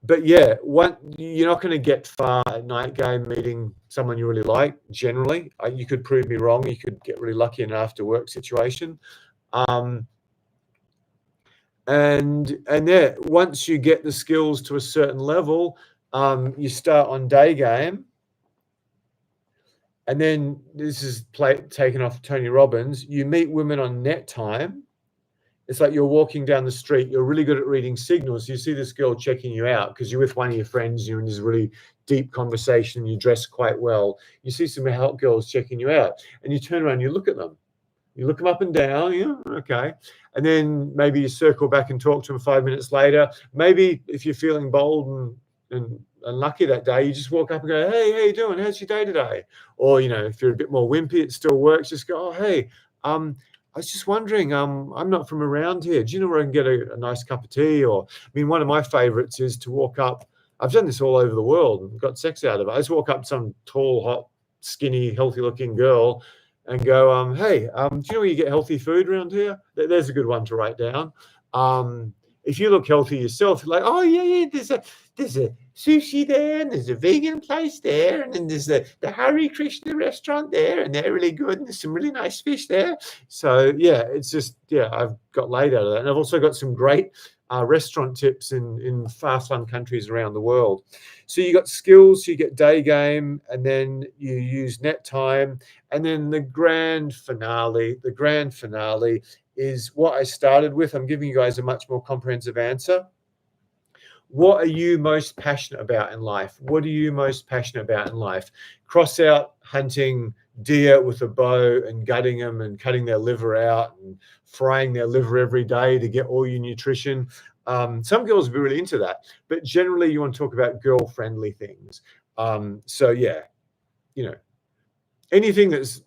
But yeah, you're not going to get far at night game meeting someone you really like. Generally, you could prove me wrong. You could get really lucky in an after work situation, and yeah, once you get the skills to a certain level, you start on day game, and then this is taken off Tony Robbins. You meet women on net time. It's like you're walking down the street. You're really good at reading signals. You see this girl checking you out because you're with one of your friends. You're in this really deep conversation. You dress quite well. You see some hot girls checking you out, and you turn around. You look at them. You look them up and down. Yeah, okay. And then maybe you circle back and talk to them 5 minutes later. Maybe if you're feeling bold and lucky that day, you just walk up and go, "Hey, how you doing? How's your day today?" Or if you're a bit more wimpy, it still works. Just go, "Oh, hey, I was just wondering, I'm not from around here. Do you know where I can get a nice cup of tea?" Or, I mean, one of my favorites is to walk up. I've done this all over the world and got sex out of it. I just walk up to some tall, hot, skinny, healthy-looking girl and go, "Hey, do you know where you get healthy food around here?" There's a good one to write down. If you look healthy yourself, like, "Oh yeah, there's a sushi there, and there's a vegan place there, and then there's the Hare Krishna restaurant there, and they're really good, and there's some really nice fish there." So yeah, it's just I've got laid out of that, and I've also got some great restaurant tips in far-flung countries around the world. So you got skills, you get day game, and then you use net time, and then the grand finale. The grand finale is what I started with. I'm giving you guys a much more comprehensive answer. What are you most passionate about in life? What are you most passionate about in life? Cross out hunting deer with a bow and gutting them and cutting their liver out and frying their liver every day to get all your nutrition. Some girls will be really into that, but generally you want to talk about girl-friendly things. So yeah, anything that's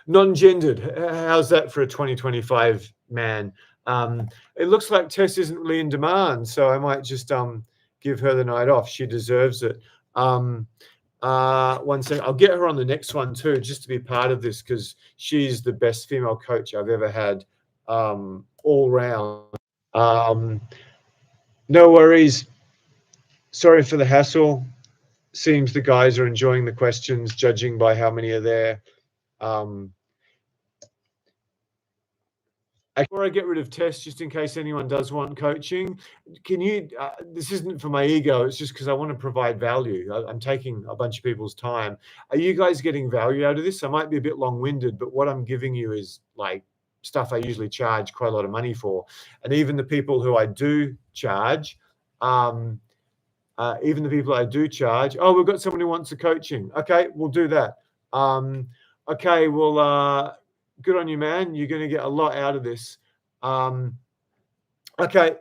non-gendered. How's that for a 2025 man? It looks like Tess isn't really in demand, so I might just give her the night off. She deserves it. One second, I'll get her on the next one too, just to be part of this, because she's the best female coach I've ever had, all round. No worries. Sorry for the hassle. Seems the guys are enjoying the questions, judging by how many are there. Before I get rid of Tess, just in case anyone does want coaching, can you? This isn't for my ego. It's just because I want to provide value. I'm taking a bunch of people's time. Are you guys getting value out of this? I might be a bit long-winded, but what I'm giving you is like stuff I usually charge quite a lot of money for, and even the people who I do charge, oh, we've got someone who wants a coaching. Okay, we'll do that. Okay, well, good on you, man. You're going to get a lot out of this. Okay,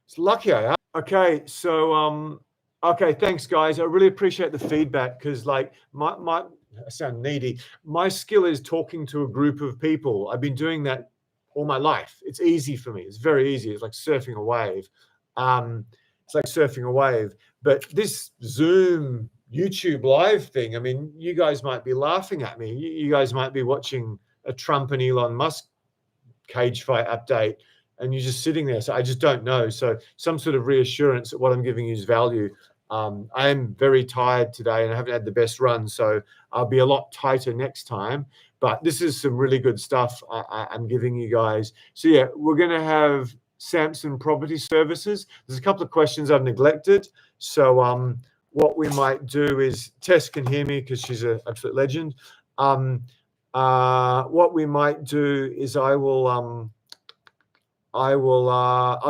it's lucky I am. Okay, so okay, thanks, guys. I really appreciate the feedback because, like, my I sound needy. My skill is talking to a group of people. I've been doing that all my life. It's easy for me. It's very easy. It's like surfing a wave. It's like surfing a wave. But this Zoom, YouTube live thing, I mean, you guys might be laughing at me. You guys might be watching a Trump and Elon Musk cage fight update, and you're just sitting there. So I just don't know. So some sort of reassurance that what I'm giving you is value. I am very tired today and I haven't had the best run, so I'll be a lot tighter next time. But this is some really good stuff I'm giving you guys. So yeah, we're going to have Samson Property Services. There's a couple of questions I've neglected. So what we might do is, Tess can hear me because she's an absolute legend. What we might do is I'll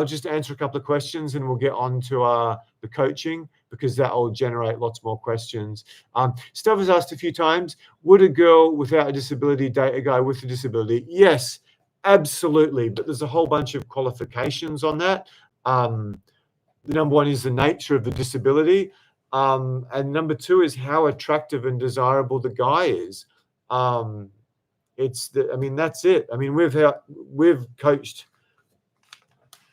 just answer a couple of questions and we'll get on to the coaching, because that will generate lots more questions. Steph has asked a few times, would a girl without a disability date a guy with a disability? Yes, absolutely. But there's a whole bunch of qualifications on that. The number one is the nature of the disability. And number two is how attractive and desirable the guy is. I mean, that's it. I mean, we've coached.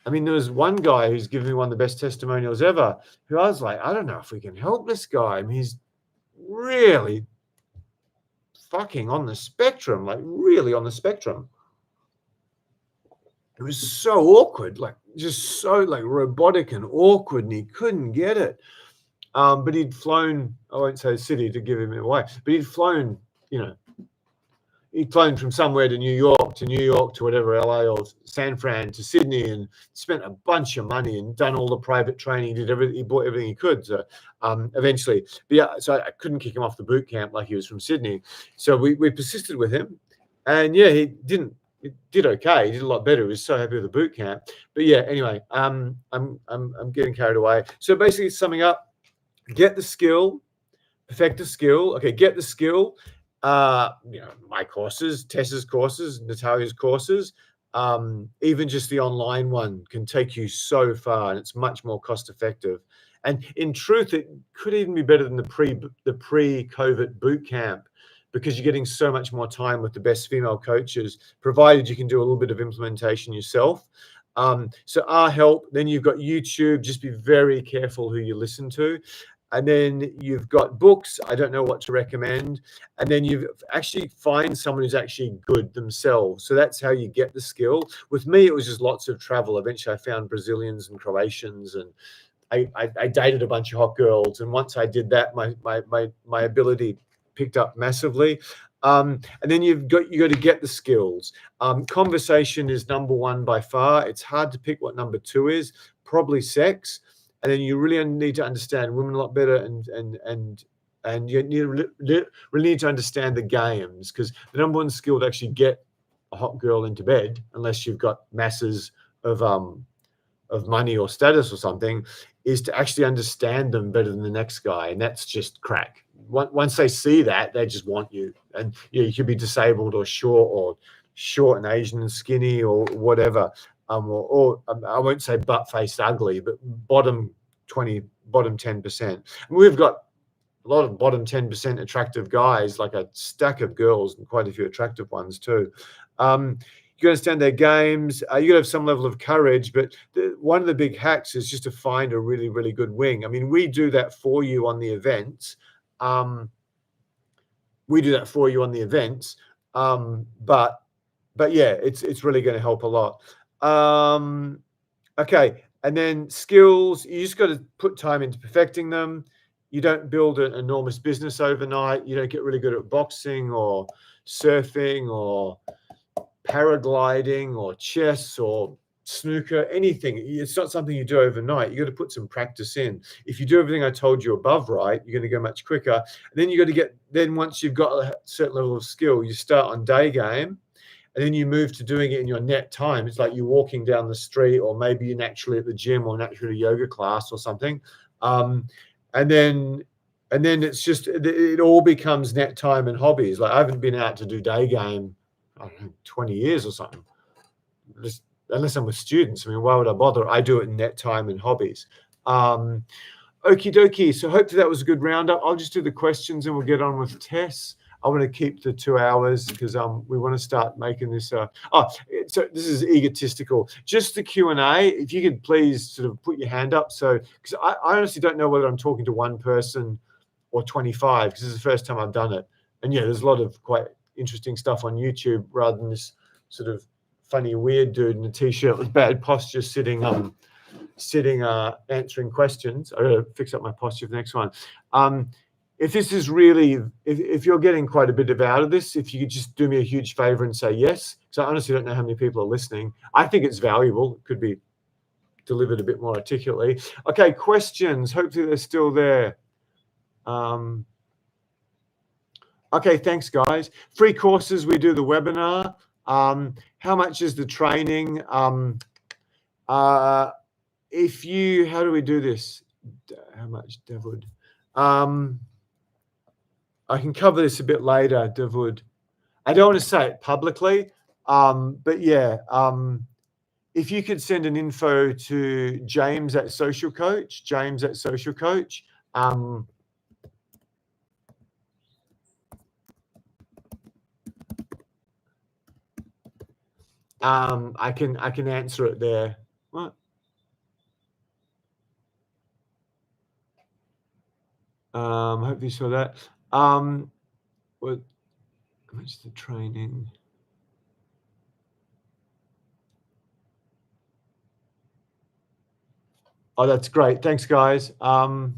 I mean, there was one guy who's given me one of the best testimonials ever, who I was like, I don't know if we can help this guy. I mean, he's really fucking on the spectrum, like really on the spectrum. It was so awkward, like just so like robotic and awkward, and he couldn't get it. But he'd flown, I won't say city to give him away, but he'd flown, he'd flown from somewhere to New York to whatever, LA or San Fran to Sydney, and spent a bunch of money and done all the private training, did everything, he bought everything he could. So eventually, but yeah, so I couldn't kick him off the boot camp like he was from Sydney. So we persisted with him, and yeah, he did okay. He did a lot better. He was so happy with the boot camp. But yeah, anyway, I'm getting carried away. So basically, summing up, get the skill, perfect the skill. Okay, get the skill. My courses, Tess's courses, Natalia's courses, even just the online one can take you so far, and it's much more cost effective. And in truth, it could even be better than the pre-COVID boot camp, because you're getting so much more time with the best female coaches, provided you can do a little bit of implementation yourself. So our help, then you've got YouTube. Just be very careful who you listen to. And then you've got books. I don't know what to recommend. And then you've actually find someone who's actually good themselves. So that's how you get the skill. With me, it was just lots of travel. Eventually, I found Brazilians and Croatians, and I dated a bunch of hot girls. And once I did that, my ability picked up massively. And then you got to get the skills. Conversation is number one by far. It's hard to pick what number two is. Probably sex. And then you really need to understand women a lot better, and you really need to understand the games, because the number one skill to actually get a hot girl into bed, unless you've got masses of money or status or something, is to actually understand them better than the next guy, and that's just crack. Once they see that, they just want you, and you could be disabled or short and Asian and skinny or whatever. Or I won't say butt-faced ugly, but bottom 10%. And we've got a lot of bottom 10% attractive guys, like a stack of girls, and quite a few attractive ones too. You got to understand their games. You got to have some level of courage, but one of the big hacks is just to find a really, really good wing. I mean, we do that for you on the events. But yeah, it's really going to help a lot. Okay, and then skills, you just got to put time into perfecting them. You don't build an enormous business overnight. You don't get really good at boxing or surfing or paragliding or chess or snooker, anything. It's not something you do overnight. You got to put some practice in. If you do everything I told you above right, you're going to go much quicker. And then you got to get, then once you've got a certain level of skill, you start on day game, and then you move to doing it in your net time. It's like you're walking down the street, or maybe you're naturally at the gym or naturally at a yoga class or something. And then it's just, it all becomes net time and hobbies. Like I haven't been out to do day game, I don't know, 20 years or something. Just, unless I'm with students. I mean, why would I bother? I do it in net time and hobbies. Okie dokie. So hopefully that was a good roundup. I'll just do the questions and we'll get on with Tess. I want to keep the 2 hours because we want to start making this. So this is egotistical. Just the Q&A. If you could please sort of put your hand up. So because I honestly don't know whether I'm talking to one person or 25 because this is the first time I've done it. And yeah, there's a lot of quite interesting stuff on YouTube rather than this sort of funny weird dude in a t-shirt with bad posture sitting answering questions. I gotta fix up my posture for the next one. If this is really, if you're getting quite a bit out of this, if you could just do me a huge favor and say yes, because I honestly don't know how many people are listening. I think it's valuable. It could be delivered a bit more articulately. Okay, questions. Hopefully they're still there. Okay, thanks, guys. Free courses, we do the webinar. How much is the training? How do we do this? How much, Davud? I can cover this a bit later, Davud. I don't want to say it publicly, but yeah, if you could send an info to James at Social Coach, I can answer it there. What? Hope you saw that. What? What's the training? Oh, that's great. Thanks, guys. I'll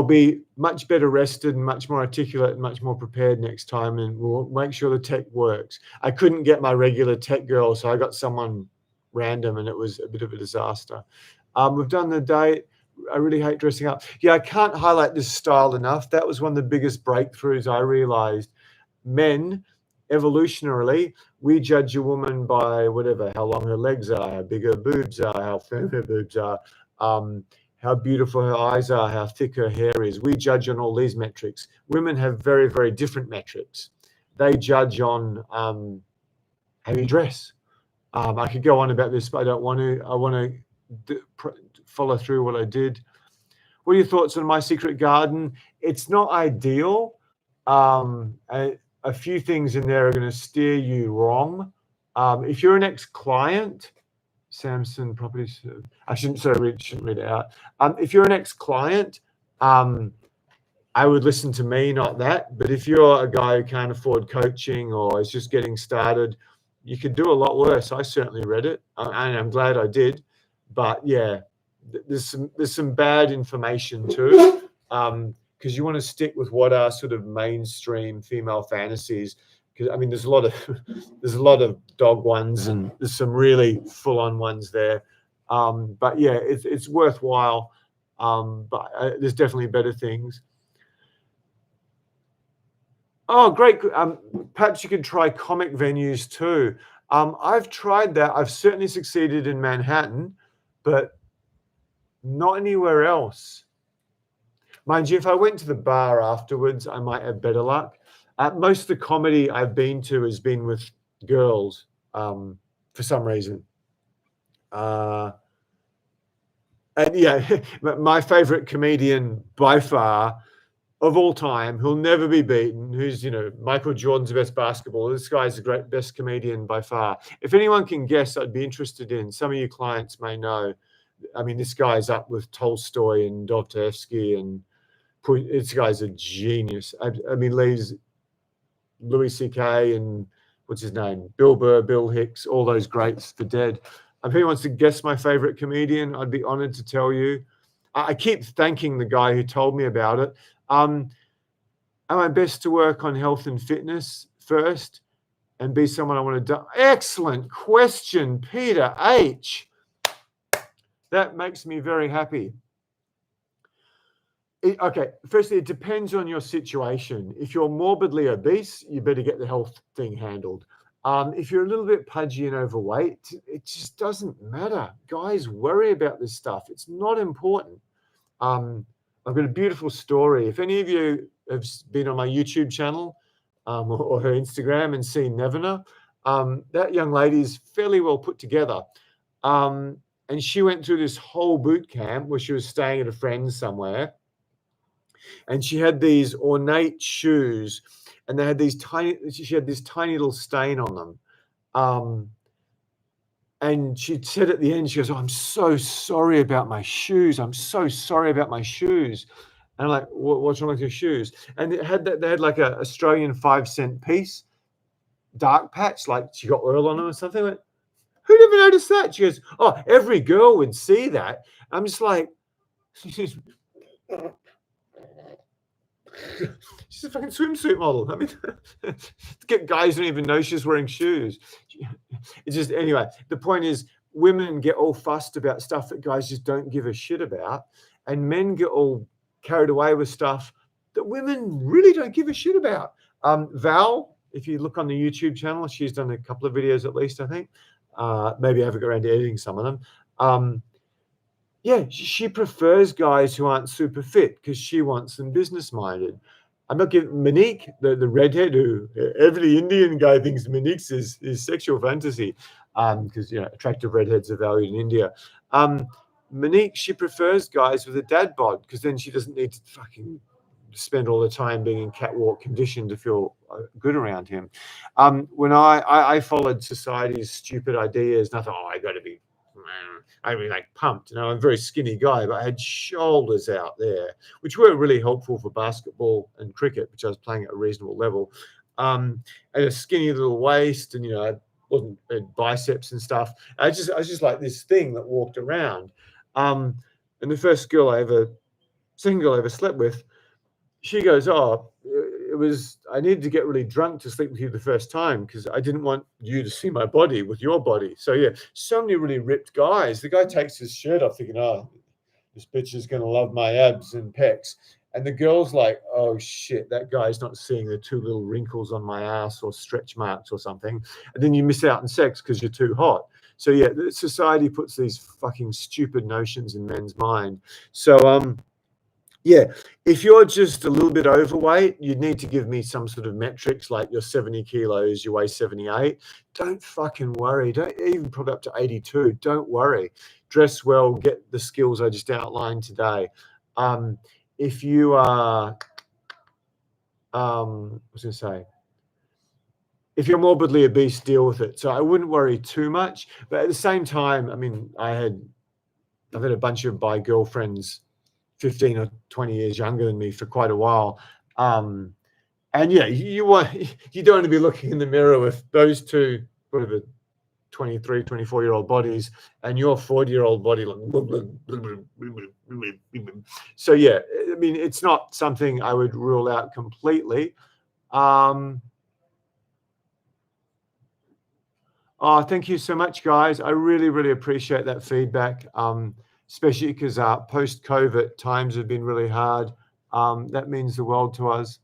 be much better rested and much more articulate and much more prepared next time, and we'll make sure the tech works. I couldn't get my regular tech girl, so I got someone random, and it was a bit of a disaster. We've done the date. I really hate dressing up. Yeah, I can't highlight this style enough. That was one of the biggest breakthroughs I realized. Men, evolutionarily, we judge a woman by whatever, how long her legs are, how big her boobs are, how firm her boobs are, how beautiful her eyes are, how thick her hair is. We judge on all these metrics. Women have very, very different metrics. They judge on how you dress. I could go on about this, but I don't want to. I want to follow through what I did. What are your thoughts on My Secret Garden? It's not ideal. A few things in there are going to steer you wrong. If you're an ex-client, Samson Properties, I shouldn't read it out. If you're an ex-client, I would listen to me, not that. But if you're a guy who can't afford coaching or is just getting started, you could do a lot worse. I certainly read it, and I'm glad I did. But yeah, there's some bad information too, because you want to stick with what are sort of mainstream female fantasies. Because I mean, there's a lot of dog ones, and there's some really full-on ones there. But yeah, it's worthwhile. But there's definitely better things. Oh, great. Perhaps you could try comic venues too. I've tried that. I've certainly succeeded in Manhattan, but not anywhere else. Mind you, if I went to the bar afterwards, I might have better luck. Most of the comedy I've been to has been with girls for some reason. And yeah, my favorite comedian by far of all time, who'll never be beaten, who's, Michael Jordan's the best basketball. This guy's the best comedian by far. If anyone can guess, I'd be interested in. Some of you clients may know. I mean, this guy's up with Tolstoy and Dostoevsky, and this guy's a genius. I mean, Louis C.K. and what's his name? Bill Burr, Bill Hicks, all those greats for dead. If anyone wants to guess my favorite comedian, I'd be honored to tell you. I keep thanking the guy who told me about it. Am I best to work on health and fitness first and be someone I want to do? Excellent question, Peter H. That makes me very happy. Okay, firstly, it depends on your situation. If you're morbidly obese, you better get the health thing handled. If you're a little bit pudgy and overweight, it just doesn't matter. Guys worry about this stuff. It's not important. I've got a beautiful story. If any of you have been on my YouTube channel or her Instagram and seen Nevena, that young lady is fairly well put together. And she went through this whole boot camp where she was staying at a friend's somewhere. And she had these ornate shoes, and they had these she had this tiny little stain on them. And she said at the end, she goes, "Oh, I'm so sorry about my shoes. I'm so sorry about my shoes." And I'm like, "What's wrong with your shoes?" And they had like a Australian 5-cent piece, dark patch, like she got oil on them or something. I went, who never noticed that? She goes, "Oh, every girl would see that." I'm just like, she's a fucking swimsuit model. I mean, get guys don't even know she's wearing shoes. It's just, anyway, the point is, women get all fussed about stuff that guys just don't give a shit about, and men get all carried away with stuff that women really don't give a shit about. Val, if you look on the YouTube channel, she's done a couple of videos at least, I think. Maybe I haven't got around to editing some of them. Yeah, she prefers guys who aren't super fit because she wants them business minded. I'm not giving Monique, the redhead, who every Indian guy thinks Monique's his sexual fantasy, because attractive redheads are valued in India. Monique, she prefers guys with a dad bod because then she doesn't need to fucking spend all the time being in catwalk condition to feel good around him. When I followed society's stupid ideas, nothing. Oh, I got to be. I mean, like pumped. I'm a very skinny guy, but I had shoulders out there, which were really helpful for basketball and cricket, which I was playing at a reasonable level. And a skinny little waist, and I wasn't had biceps and stuff. I was just like this thing that walked around. And the second girl I ever slept with, she goes, "Oh, I needed to get really drunk to sleep with you the first time because I didn't want you to see my body with your body." So yeah, so many really ripped guys. The guy takes his shirt off thinking, "Oh, this bitch is going to love my abs and pecs." And the girl's like, "Oh shit, that guy's not seeing the 2 little wrinkles on my ass or stretch marks or something." And then you miss out on sex because you're too hot. So yeah, society puts these fucking stupid notions in men's mind. So yeah, if you're just a little bit overweight, you need to give me some sort of metrics like you're 70 kilos, you weigh 78. Don't fucking worry. Don't even probably up to 82. Don't worry. Dress well, get the skills I just outlined today. If you are, I was going to say, if you're morbidly obese, deal with it. So I wouldn't worry too much. But at the same time, I mean, I've had a bunch of bi girlfriends 15 or 20 years younger than me for quite a while. And yeah, you don't want to be looking in the mirror with those two, whatever, 23, 24-year-old bodies and your 40-year-old body. So yeah, I mean, it's not something I would rule out completely. Oh, thank you so much, guys. I really, really appreciate that feedback, especially because post-COVID times have been really hard. That means the world to us.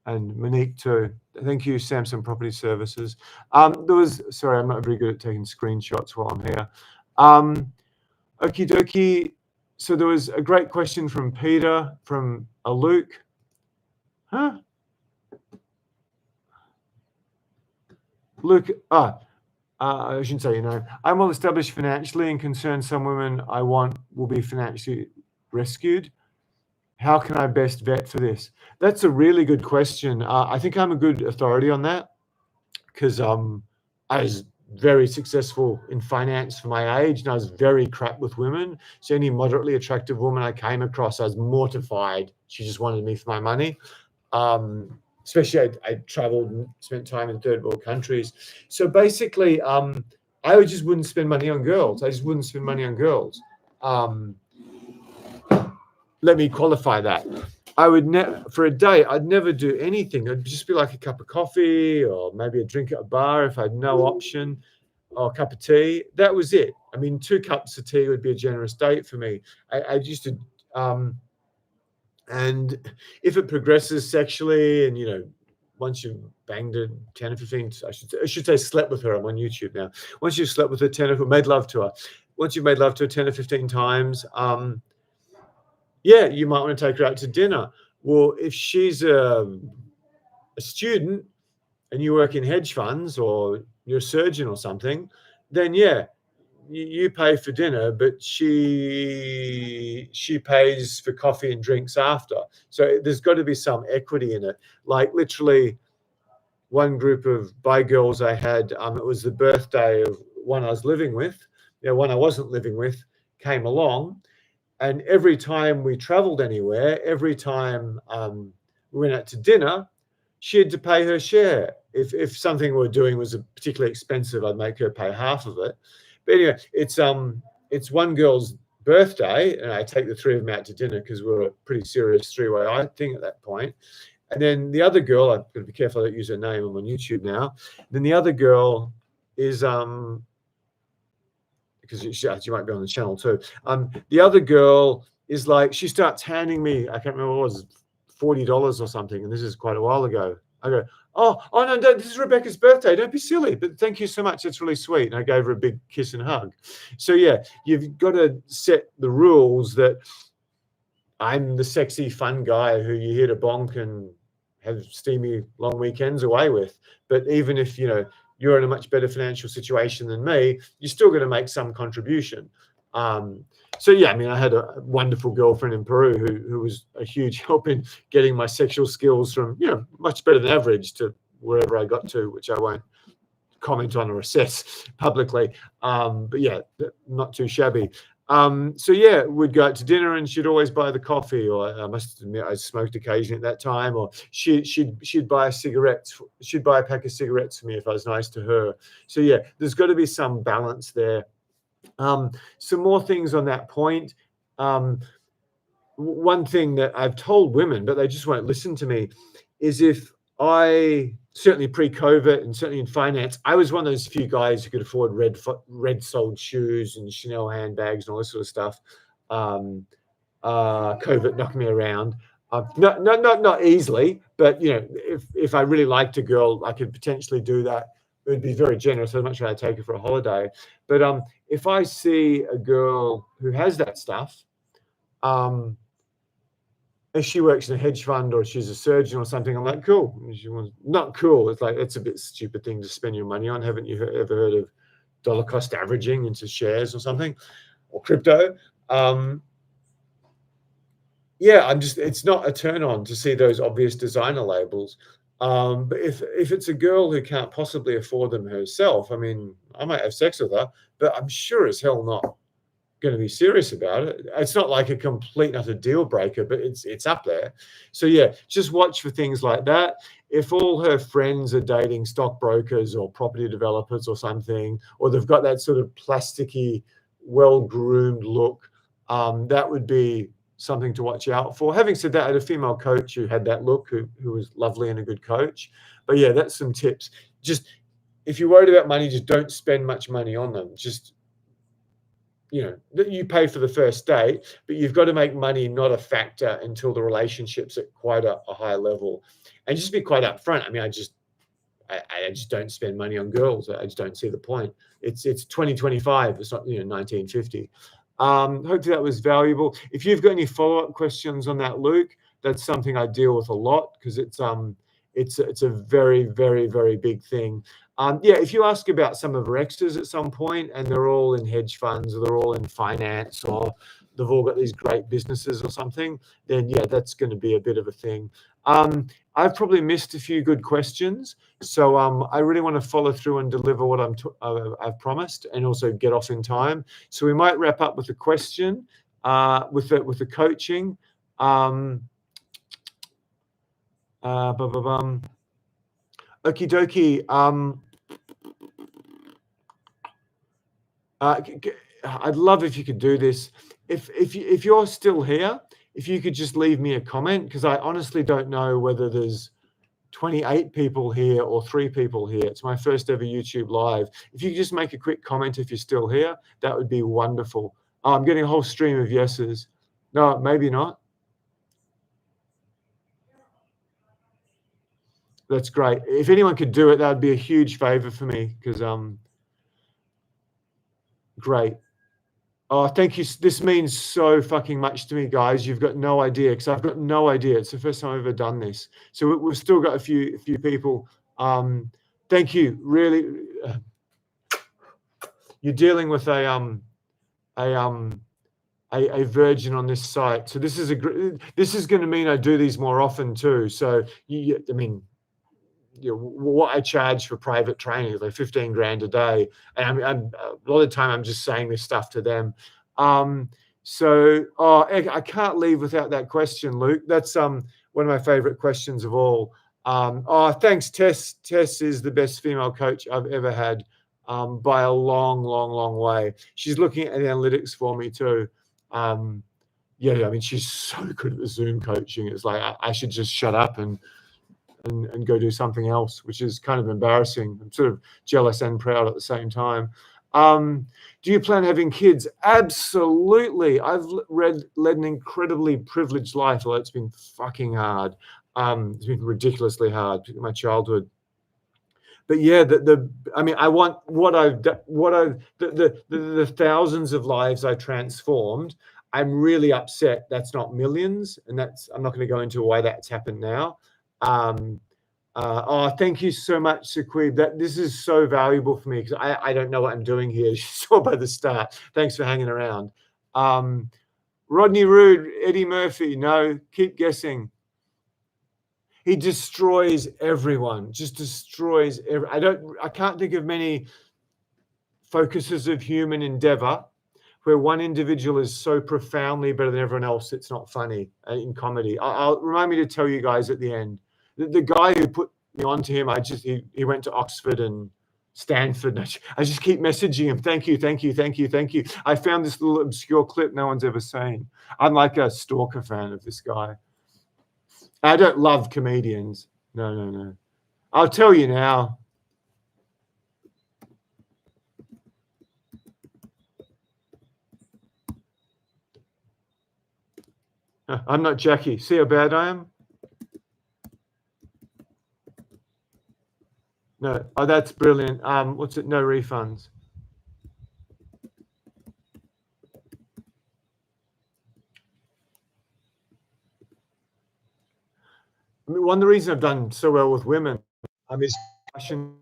And Monique too. Thank you, Samsung Property Services. Sorry, I'm not very good at taking screenshots while I'm here. Okie dokie. So there was a great question from Peter, from a Luke. Huh? Luke, I shouldn't say, I'm well established financially and concerned some women I want will be financially rescued. How can I best vet for this? That's a really good question. I think I'm a good authority on that because I was very successful in finance for my age and I was very crap with women. So any moderately attractive woman I came across, I was mortified. She just wanted me for my money. Especially I traveled and spent time in third world countries. So basically, I just wouldn't spend money on girls. I just wouldn't spend money on girls. let me qualify that. I would for a day, I'd never do anything. It'd just be like a cup of coffee or maybe a drink at a bar if I had no option, or a cup of tea. That was it. I mean, 2 cups of tea would be a generous date for me. I used to, and if it progresses sexually, and once you've banged it 10 or 15, I should say slept with her. I'm on YouTube now. Once you've slept with her 10 or made love to her, once you've made love to her 10 or 15 times, yeah, you might want to take her out to dinner. Well, if she's a student and you work in hedge funds or you're a surgeon or something, then yeah, you pay for dinner, but she pays for coffee and drinks after. So there's got to be some equity in it. Like literally, one group of bi girls I had, it was the birthday of one I was living with. One I wasn't living with came along, and every time we traveled anywhere, every time we went out to dinner, she had to pay her share. If something we were doing was particularly expensive, I'd make her pay half of it. But anyway, it's one girl's birthday, and I take the three of them out to dinner because we're a pretty serious three-way thing at that point. And then the other girl, I've got to be careful I don't use her name. I'm on YouTube now. Then the other girl is because she might be on the channel too. The other girl is like, she starts handing me, I can't remember what it was, $40 or something, and this is quite a while ago. I go, oh no, this is Rebecca's birthday. Don't be silly, but thank you so much. That's really sweet. And I gave her a big kiss and hug. So yeah, you've got to set the rules that I'm the sexy, fun guy who you hit a bonk and have steamy long weekends away with. But even if you're in a much better financial situation than me, you're still going to make some contribution. So yeah, I mean, I had a wonderful girlfriend in Peru who was a huge help in getting my sexual skills from much better than average to wherever I got to, which I won't comment on or assess publicly. But yeah, not too shabby. So yeah, we'd go out to dinner and she'd always buy the coffee, or I must admit I smoked occasionally at that time, or she'd buy cigarettes. She'd buy a pack of cigarettes for me if I was nice to her. So yeah, there's got to be some balance there. Some more things on that point. One thing that I've told women, but they just won't listen to me, is if I, certainly pre-COVID and certainly in finance, I was one of those few guys who could afford red-soled shoes and Chanel handbags and all this sort of stuff. COVID knocked me around. Not easily, but if I really liked a girl, I could potentially do that. It would be very generous. I'd much rather take her for a holiday. But if I see a girl who has that stuff, if she works in a hedge fund or she's a surgeon or something, I'm like, cool. She wants, not cool. It's like, it's a bit stupid thing to spend your money on. Haven't you ever heard of dollar cost averaging into shares or something, or crypto? Yeah, it's not a turn on to see those obvious designer labels. But if it's a girl who can't possibly afford them herself, I mean, I might have sex with her, but I'm sure as hell not going to be serious about it. It's not like a complete and utter deal breaker, but it's up there. So yeah, just watch for things like that. If all her friends are dating stockbrokers or property developers or something, or they've got that sort of plasticky, well-groomed look, that would be something to watch out for. Having said that, I had a female coach who had that look, who was lovely and a good coach. But yeah, that's some tips. Just if you're worried about money, just don't spend much money on them. Just you pay for the first date, but you've got to make money not a factor until the relationship's at quite a high level, and just be quite upfront. I mean, I just don't spend money on girls. I just don't see the point. It's 2025. It's not 1950. Hopefully that was valuable. If you've got any follow-up questions on that, Luke, that's something I deal with a lot because it's a very, very, very big thing. Yeah, if you ask about some of our extras at some point and they're all in hedge funds or they're all in finance or they've all got these great businesses or something, then yeah, that's going to be a bit of a thing. I've probably missed a few good questions, so I really want to follow through and deliver what I've promised, and also get off in time. So we might wrap up with a question, with the coaching. Okie dokie. I'd love if you could do this. If you're still here, if you could just leave me a comment, because I honestly don't know whether there's 28 people here or 3 people here. It's my first ever YouTube live. If you could just make a quick comment if you're still here, that would be wonderful. Oh, I'm getting a whole stream of yeses. No, maybe not. That's great. If anyone could do it, that would be a huge favor for me, because great. Oh, thank you. This means so fucking much to me, guys. You've got no idea, because I've got no idea. It's the first time I've ever done this. So we've still got a few people. Thank you. Really, you're dealing with a virgin on this site. So this is going to mean I do these more often too. So I mean, what I charge for private training is like 15 grand a day, and a lot of the time I'm just saying this stuff to them. So I can't leave without that question, Luke. That's one of my favorite questions of all. Thanks, Tess. Tess is the best female coach I've ever had, by a long way. She's looking at the analytics for me too. I mean, she's so good at the Zoom coaching. It's like I should just shut up and go do something else, which is kind of embarrassing. I'm sort of jealous and proud at the same time. Do you plan on having kids? Absolutely. I've led an incredibly privileged life, although it's been fucking hard. It's been ridiculously hard in my childhood. But yeah, I mean, I want the thousands of lives I transformed. I'm really upset that's not millions, and I'm not going to go into why that's happened now. Thank you so much, Sequib. This is so valuable for me, because I don't know what I'm doing here. You saw by the start. Thanks for hanging around. Rodney Rude, Eddie Murphy. No, keep guessing. He destroys everyone. Just destroys I can't think of many focuses of human endeavor where one individual is so profoundly better than everyone else. It's not funny in comedy. I'll remind me to tell you guys at the end. The guy who put me onto him, he went to Oxford and Stanford. I just keep messaging him. Thank you. I found this little obscure clip no one's ever seen. I'm like a stalker fan of this guy. I don't love comedians. No. I'll tell you now. I'm not Jackie. See how bad I am? No. Oh, that's brilliant. What's it? No refunds. I mean, one of the reasons I've done so well with women is passion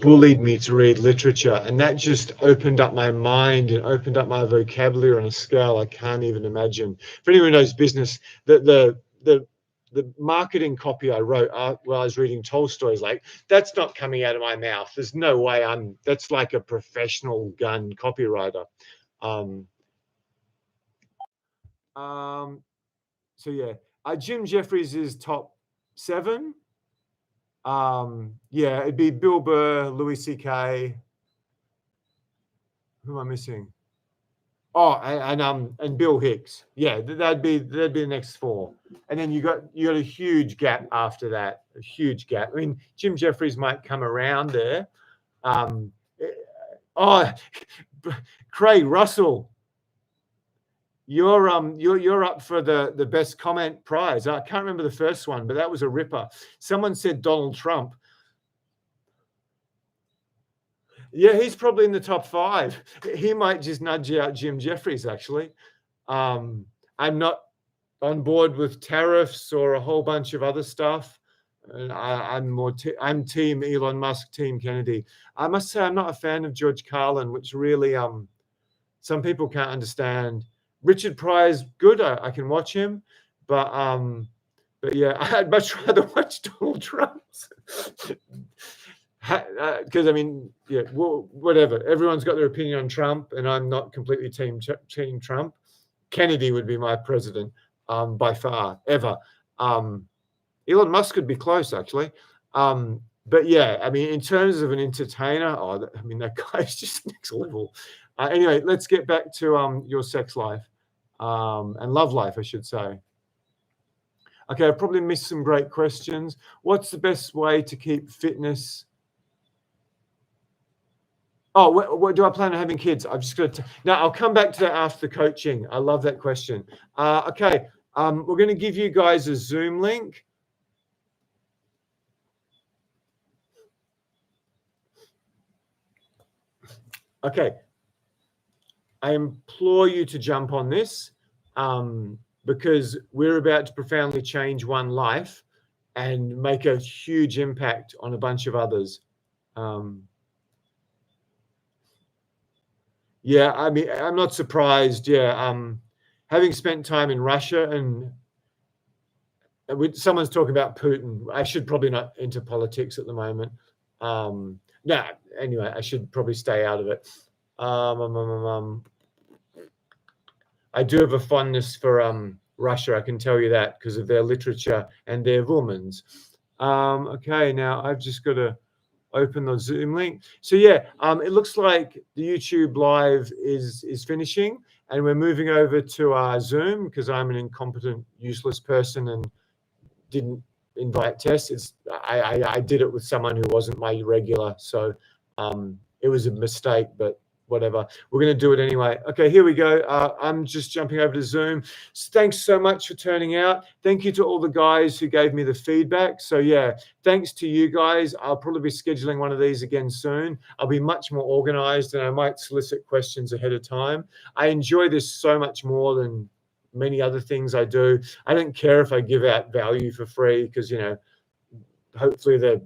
bullied me to read literature, and that just opened up my mind and opened up my vocabulary on a scale I can't even imagine. For anyone who knows business, the marketing copy I wrote while I was reading Tolstoy is like, that's not coming out of my mouth. There's no way that's like a professional gun copywriter. So yeah, Jim Jeffries is top 7. Yeah, it'd be Bill Burr, Louis C.K. Who am I missing? Oh, and Bill Hicks. Yeah, that'd be the next 4. And then you got a huge gap after that. A huge gap. I mean, Jim Jeffries might come around there. Craig Russell. You're up for the best comment prize. I can't remember the first one, but that was a ripper. Someone said Donald Trump. Yeah, he's probably in the top 5. He might just nudge out Jim Jeffries, actually. I'm not on board with tariffs or a whole bunch of other stuff. And I'm team Elon Musk, team Kennedy. I must say I'm not a fan of George Carlin, which really some people can't understand. Richard Pryor's good. I can watch him, but yeah, I'd much rather watch Donald Trump. Because I mean, yeah, well, whatever. Everyone's got their opinion on Trump, and I'm not completely team Trump. Kennedy would be my president, by far, ever. Elon Musk could be close, actually. But yeah, I mean, in terms of an entertainer, that guy's just next level. Anyway, let's get back to your sex life. and love life, I should say. Okay, I've probably missed some great questions. What's the best way to keep fitness? Oh, what do I plan on having kids? I've just got to. Now, I'll come back to that after the coaching. I love that question. Okay, we're going to give you guys a Zoom link. Okay, I implore you to jump on this because we're about to profoundly change one life and make a huge impact on a bunch of others. Yeah, I mean, I'm not surprised. Yeah, having spent time in Russia and someone's talking about Putin. I should probably not enter politics at the moment. No, anyway, I should probably stay out of it. I do have a fondness for Russia. I can tell you that because of their literature and their womans. Okay, now I've just got to open the Zoom link. So yeah, it looks like the YouTube live is finishing, and we're moving over to our Zoom because I'm an incompetent, useless person and didn't invite Tess. I did it with someone who wasn't my regular, so it was a mistake, but whatever. We're going to do it anyway. Okay, here we go. I'm just jumping over to Zoom. Thanks so much for turning out. Thank you to all the guys who gave me the feedback. So yeah, thanks to you guys. I'll probably be scheduling one of these again soon. I'll be much more organized and I might solicit questions ahead of time. I enjoy this so much more than many other things I do. I don't care if I give out value for free because, you know, hopefully the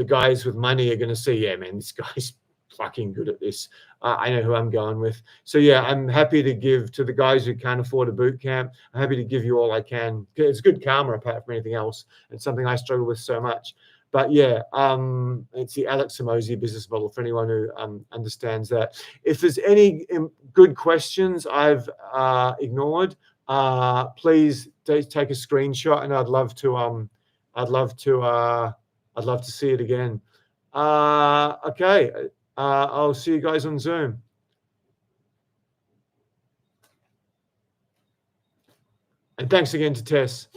guys with money are going to see, yeah, man, this guy's fucking good at this. I know who I'm going with. So yeah, I'm happy to give to the guys who can't afford a boot camp. I'm happy to give you all I can. It's good karma apart from anything else. It's something I struggle with so much. But yeah, it's the Alex Hormozi business model for anyone who understands that. If there's any good questions I've ignored, please take a screenshot, and I'd love to see it again. Okay. I'll see you guys on Zoom. And thanks again to Tess.